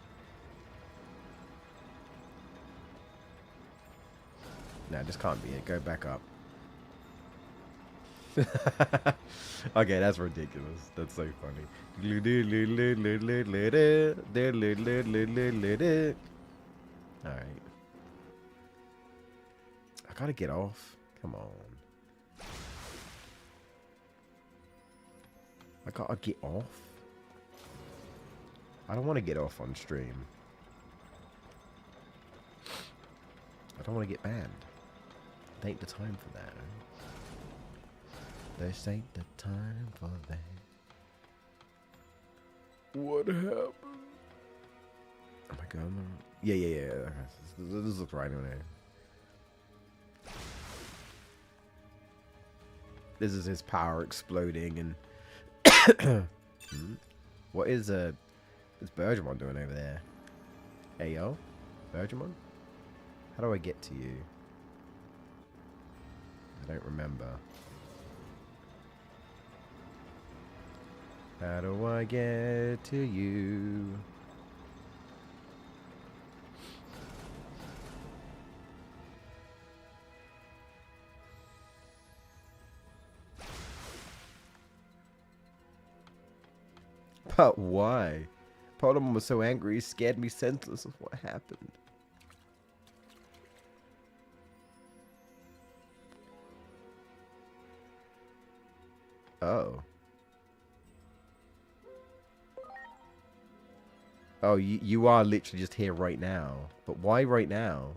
[SPEAKER 1] No, this can't be it. Go back up. Okay, that's ridiculous. That's so funny. Alright. I gotta get off. Come on. I gotta get off. I don't want to get off on stream. I don't want to get banned. It ain't the time for that. This ain't the time for that. What happened? Am I going? Yeah. This looks right on there. This is his power exploding and. What is what's Bergamon doing over there? Hey yo, Bergamon? How do I get to you? I don't remember. How do I get to you? But why? Pokemon was so angry, he scared me senseless of what happened. Oh. Oh, you are literally just here right now. But why right now?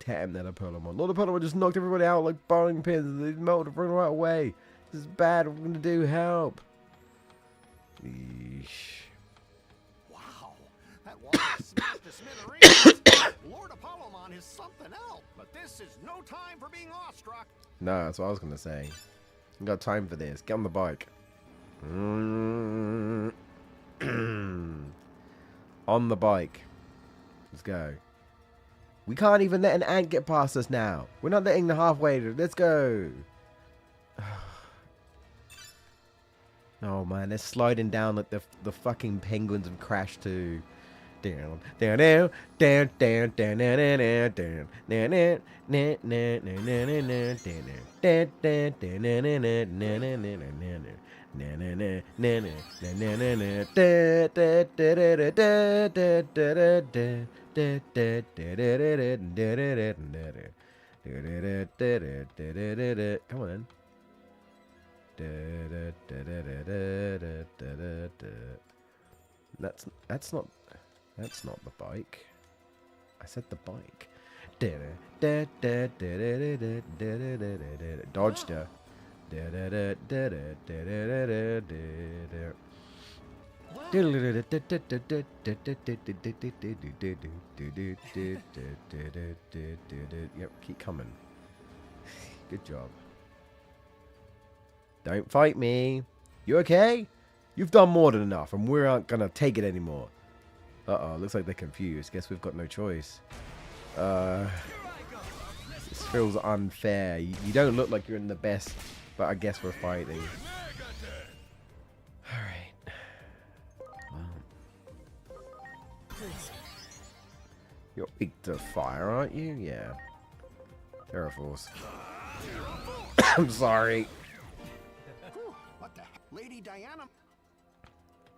[SPEAKER 1] Damn that Pokemon. Lord Pokemon just knocked everybody out like bowling pins. They melted right away. This is bad. What are we gonna do? Help. Eesh.
[SPEAKER 3] Wow, that wall is smashed to smithereens. Lord Apollon is something else, but this is no time for being awestruck.
[SPEAKER 1] No, that's what I was gonna say. You got time for this. Get on the bike. On the bike. Let's go. We can't even let an ant get past us now. We're not letting the halfway. Let's go. Oh man, they're sliding down like the fucking penguins have crashed to. Down, down, down, down, down, down, down, down, down, down, come on then. That's not the bike. I said the bike. Dodged her. Yep, keep coming. Good job. Don't fight me. You okay? You've done more than enough, and we aren't gonna take it anymore. Uh-oh, looks like they're confused. Guess we've got no choice. This feels unfair. You don't look like you're in the best, but I guess we're fighting. Alright. Well. You're weak to fire, aren't you? Yeah. Terraforce. I'm sorry.
[SPEAKER 3] What the heck? Lady Diana.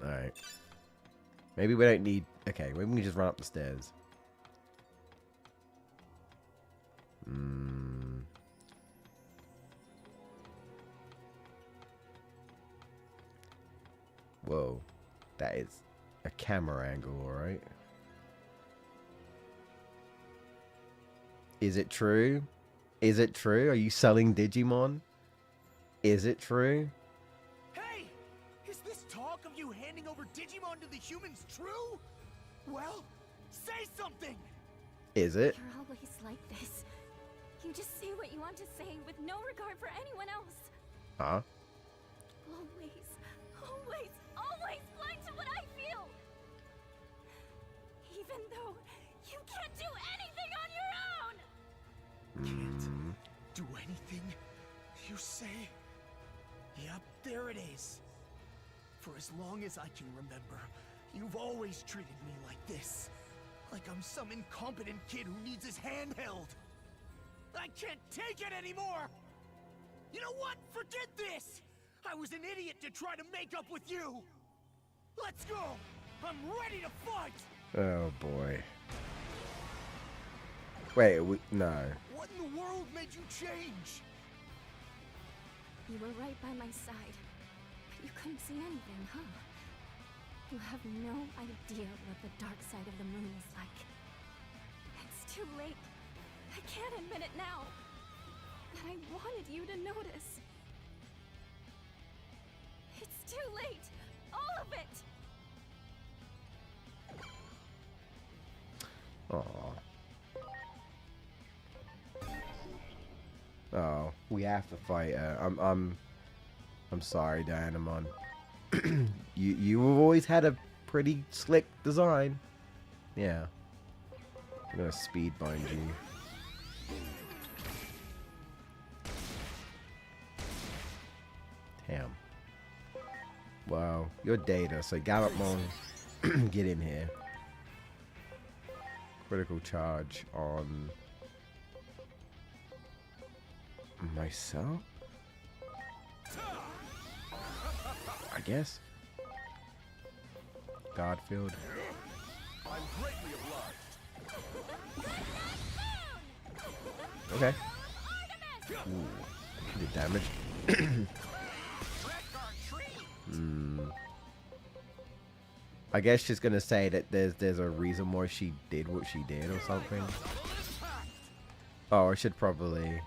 [SPEAKER 1] Alright. Maybe we don't need... Okay, maybe we can just run up the stairs. Whoa. That is a camera angle, alright? Is it true? Is it true? Are you selling Digimon? Is it true?
[SPEAKER 2] Hey! Is this talk of you handing over Digimon to the humans true? Well, say something!
[SPEAKER 1] Is it?
[SPEAKER 4] You're always like this. You just say what you want to say with no regard for anyone else.
[SPEAKER 1] Huh?
[SPEAKER 4] Always, always, always blind to what I feel. Even though you can't do anything on your own.
[SPEAKER 2] Can't do anything, you say? Yep, there it is. For as long as I can remember, you've always treated me like this. Like I'm some incompetent kid who needs his hand held. I can't take it anymore! You know what? Forget this! I was an idiot to try to make up with you! Let's go! I'm ready to fight!
[SPEAKER 1] Oh boy. Wait, no.
[SPEAKER 2] What in the world made you change?
[SPEAKER 4] You were right by my side, but you couldn't see anything, huh? You have no idea what the dark side of the moon is like. It's too late. I can't admit it now. But I wanted you to notice. It's too late. All of it.
[SPEAKER 1] Aw. Oh, we have to fight her. I'm sorry, Dianamon. You've always had a pretty slick design. Yeah. I'm gonna speed bind you. Damn. Wow, you're Data, so Gallopmon, get in here. Critical charge on myself? I guess. God field.
[SPEAKER 3] I'm greatly obliged.
[SPEAKER 1] Okay. Ooh, did damage. I guess she's gonna say that there's a reason why she did what she did or something. Oh, I should probably.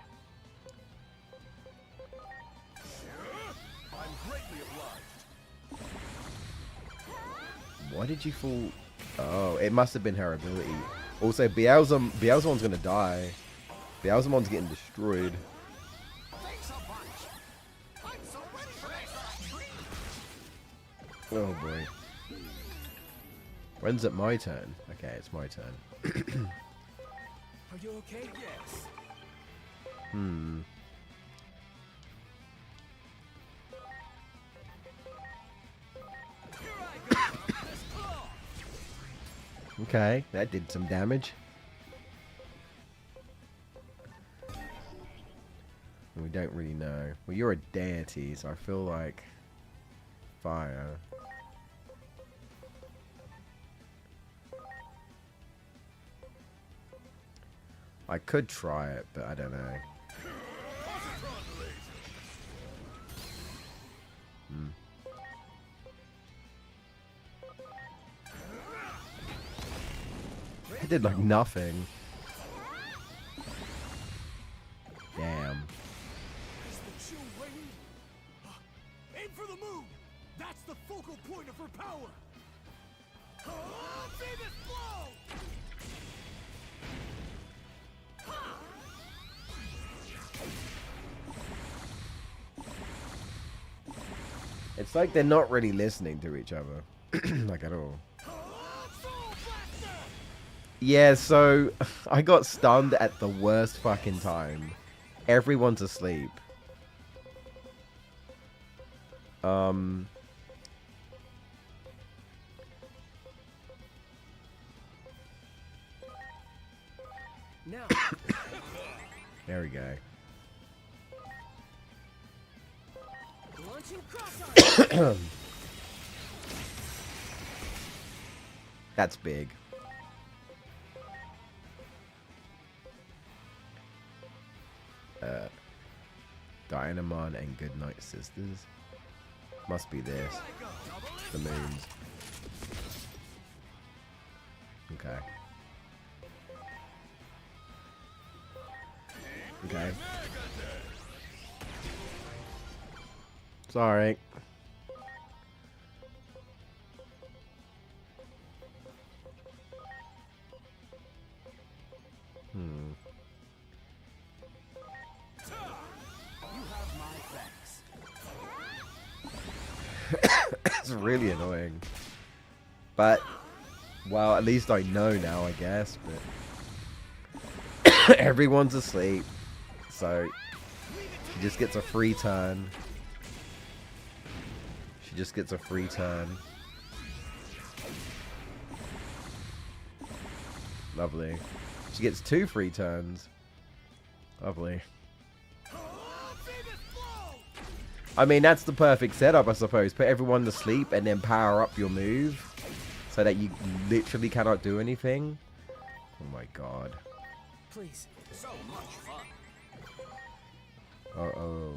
[SPEAKER 1] Why did you fall? Oh, it must have been her ability. Also, Beelzemon's gonna die. Beelzemon's getting destroyed. Oh boy. When's it my turn? Okay, it's my turn.
[SPEAKER 2] Are you okay? Yes.
[SPEAKER 1] Hmm.
[SPEAKER 2] Here I go. Let's claw.
[SPEAKER 1] Okay, that did some damage. We don't really know. Well, you're a deity, so I feel like fire. I could try it, but I don't know. Hmm. It did like nothing. Damn.
[SPEAKER 2] Is the chill rain? Aim for the moon. That's the focal point of her power. Famous blow.
[SPEAKER 1] It's like they're not really listening to each other. Like at all. Yeah, so I got stunned at the worst fucking time. Everyone's asleep.
[SPEAKER 2] Now.
[SPEAKER 1] There we go.
[SPEAKER 2] Launching cross.
[SPEAKER 1] That's big. Dynamon and Goodnight Sisters. Must be this. The moons. Okay. Okay. Sorry. It's really annoying. But, well, at least I know now, I guess. But everyone's asleep. So, she just gets a free turn. She just gets a free turn. Lovely. She gets 2 free turns. Lovely. I mean, that's the perfect setup, I suppose. Put everyone to sleep and then power up your move so that you literally cannot do anything. Oh my god.
[SPEAKER 2] Please. So much fun.
[SPEAKER 1] Uh-oh.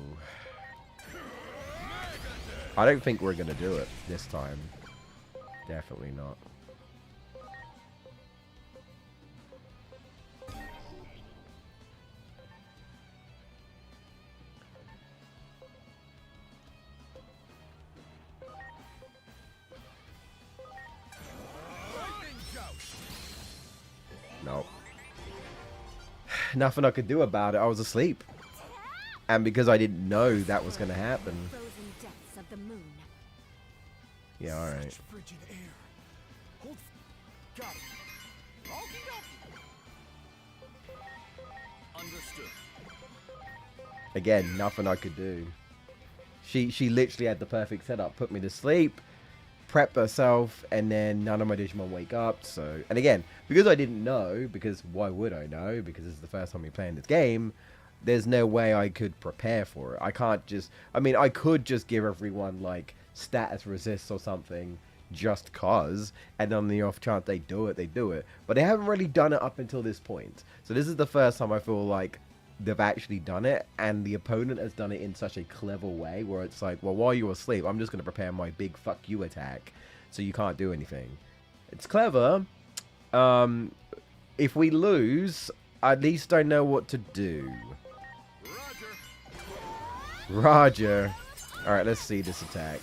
[SPEAKER 1] I don't think we're going to do it this time. Definitely not. Nope. Nothing I could do about it. I was asleep. And because I didn't know that was going to happen.
[SPEAKER 4] Frozen depths of the moon.
[SPEAKER 1] Yeah, alright.
[SPEAKER 2] Such frigid air. Hold. Got it. Understood.
[SPEAKER 1] Again, nothing I could do. She literally had the perfect setup. Put me to sleep, prep herself, and then none of my Digimon wake up. So, and again, because I didn't know, because why would I know? Because this is the first time we're playing this game. There's no way I could prepare for it. I can't just... I mean, I could just give everyone, like, status resist or something just cause, and on the off chance they do it, they do it. But they haven't really done it up until this point. So this is the first time I feel like they've actually done it, and the opponent has done it in such a clever way where it's like, well, while you're asleep, I'm just going to prepare my big fuck you attack so you can't do anything. It's clever. If we lose, at least I know what to do. Roger. Alright, let's see this attack.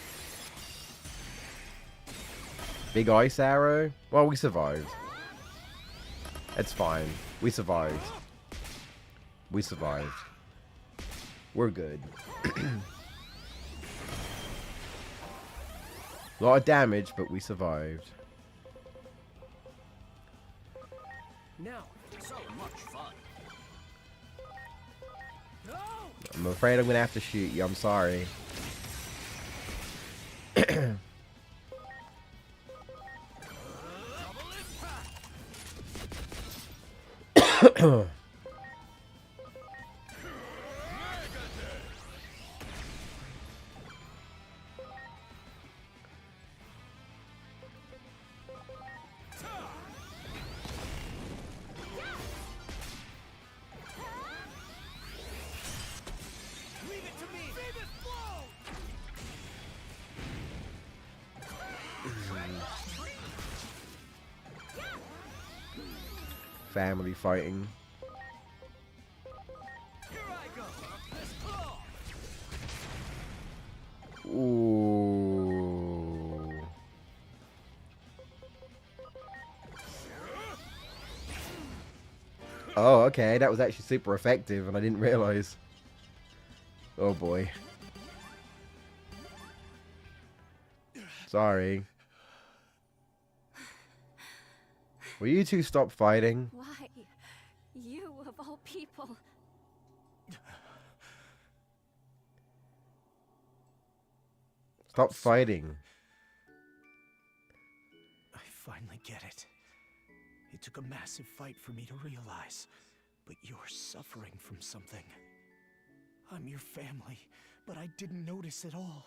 [SPEAKER 1] Big ice arrow? Well, we survived. It's fine. We survived. We survived. We're good. A lot of damage, but we survived.
[SPEAKER 2] Now, so much fun. No!
[SPEAKER 1] I'm afraid I'm gonna have to shoot you. I'm sorry.
[SPEAKER 2] Leave it to me! See this blow!
[SPEAKER 1] Family fighting.
[SPEAKER 2] Here I go! This claw!
[SPEAKER 1] Ooh. Oh, okay. That was actually super effective, and I didn't realize. Oh boy. Sorry. Will you two stop fighting?
[SPEAKER 4] Why? You, of all people.
[SPEAKER 1] Stop fighting.
[SPEAKER 2] I finally get it. It took a massive fight for me to realize, but you're suffering from something. I'm your family, but I didn't notice at all.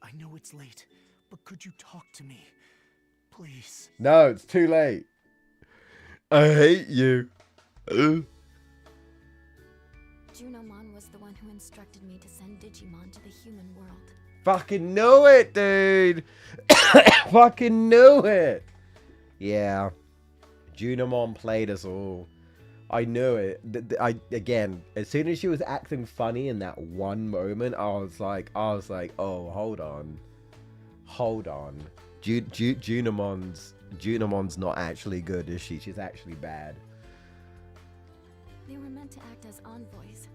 [SPEAKER 2] I know it's late, but could you talk to me? Please.
[SPEAKER 1] No, it's too late. I hate you.
[SPEAKER 4] Junamon was the one who instructed me to send Digimon to the human world.
[SPEAKER 1] Fucking knew it, dude. Fucking knew it. Yeah. Junamon played us all. I knew it. Again, as soon as she was acting funny in that one moment, I was like, oh, hold on. Junamon's not actually good, is she? She's actually bad.
[SPEAKER 4] They were meant to act as envoys,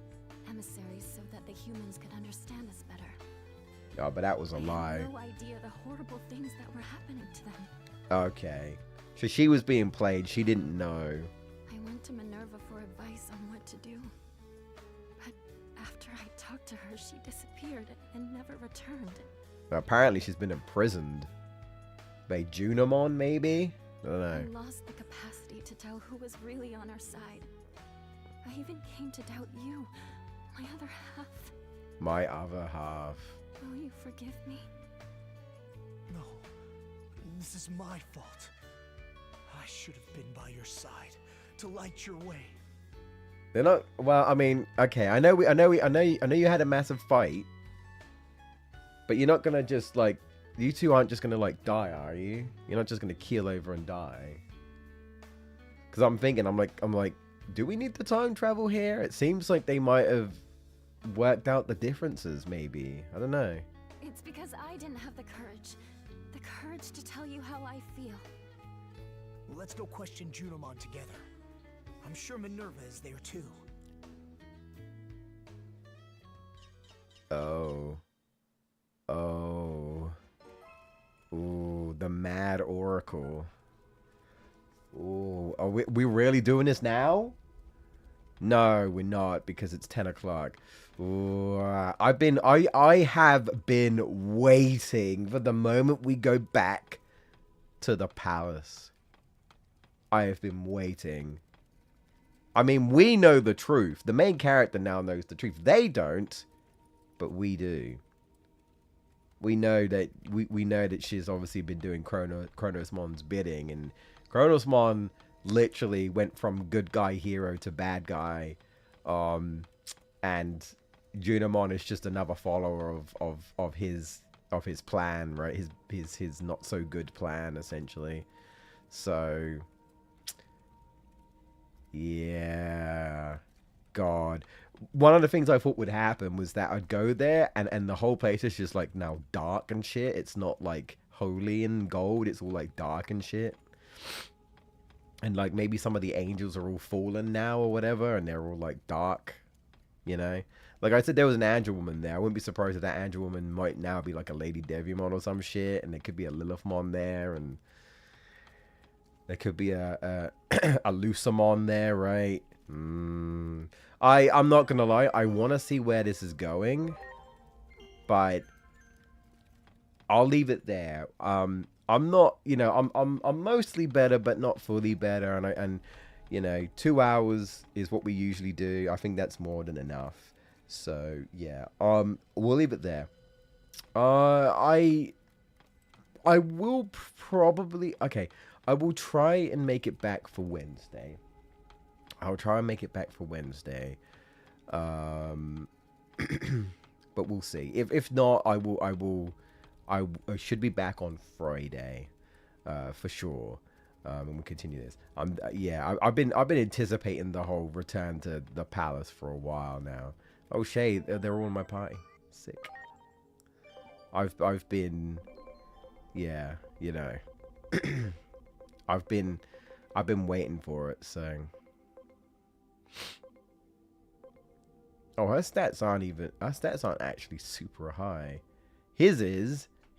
[SPEAKER 4] emissaries, so that the humans could understand us better.
[SPEAKER 1] Oh, but that was a
[SPEAKER 4] I
[SPEAKER 1] lie.
[SPEAKER 4] had no idea the horrible things that were happening to them.
[SPEAKER 1] Okay. So she was being played. She didn't know.
[SPEAKER 4] I went to Minerva for advice on what to do. But after I talked to her, she disappeared and never returned.
[SPEAKER 1] Apparently she's been imprisoned. By Junamon, maybe? I don't know.
[SPEAKER 4] I lost the capacity to tell who was really on our side. I even came to doubt you, my other half.
[SPEAKER 1] My other half.
[SPEAKER 4] Will you forgive me?
[SPEAKER 2] No, this is my fault. I should have been by your side to light your way.
[SPEAKER 1] They're not. Well, I mean, okay. I know you had a massive fight, but you're not gonna just like. You two aren't just gonna like die, are you? You're not just gonna keel over and die. Because I'm thinking, I'm like, do we need the time travel here? It seems like they might have worked out the differences, maybe. I don't know.
[SPEAKER 4] It's because I didn't have the courage to tell you how I feel.
[SPEAKER 2] Let's go question Junamon together. I'm sure Minerva is there too.
[SPEAKER 1] Oh. Oh. Ooh, the Mad Oracle. Ooh, are we really doing this now? No, we're not, because it's 10 o'clock. Ooh, I have been waiting for the moment we go back to the palace. I have been waiting. I mean, we know the truth. The main character now knows the truth. They don't, but we do. We know that we know that she's obviously been doing Kronosmon's bidding, and Kronosmon literally went from good guy hero to bad guy, and Junamon is just another follower of his plan, right? His not so good plan, essentially. So yeah, God. One of the things I thought would happen was that I'd go there and the whole place is just like now dark and shit. It's not like holy and gold. It's all like dark and shit. And like maybe some of the angels are all fallen now or whatever, and they're all like dark, you know? Like I said, there was an angel woman there. I wouldn't be surprised if that angel woman might now be like a Lady Devimon or some shit, and there could be a Lilithmon there, and There could be a a Lucamon there, right? I'm not gonna lie. I want to see where this is going, but I'll leave it there. I'm not, you know, I'm mostly better, but not fully better, and you know, 2 hours is what we usually do. I think that's more than enough. So yeah, we'll leave it there. I will probably, okay, I will try and make it back for Wednesday. I'll try and make it back for Wednesday. But we'll see. If not, I should be back on Friday, for sure. And we'll continue this. Yeah, I've been anticipating the whole return to the palace for a while now. Oh, Shay, they're all in my party. Sick. I've been, yeah, you know, I've been waiting for it. So, oh, her stats aren't actually super high. His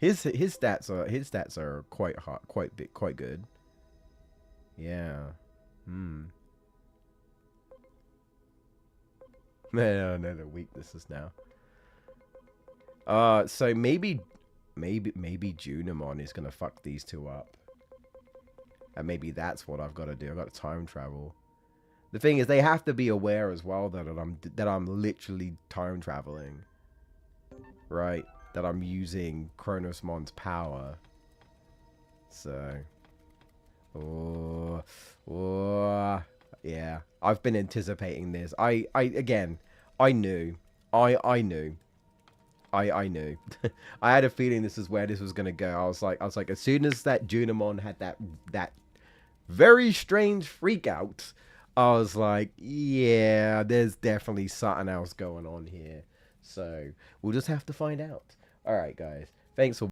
[SPEAKER 1] stats are quite hot, quite good. Yeah. No, the weaknesses now. So maybe Junimon is gonna fuck these two up, and maybe that's what I've got to do. I've got to time travel. The thing is, they have to be aware as well that I'm literally time traveling, right? That I'm using Kronosmon's power. So, yeah, I've been anticipating this. I knew. I knew. I had a feeling this is where this was gonna go. I was like, as soon as that Junimon had that very strange freak out, I was like, yeah, there's definitely something else going on here. So we'll just have to find out. All right, guys. Thanks for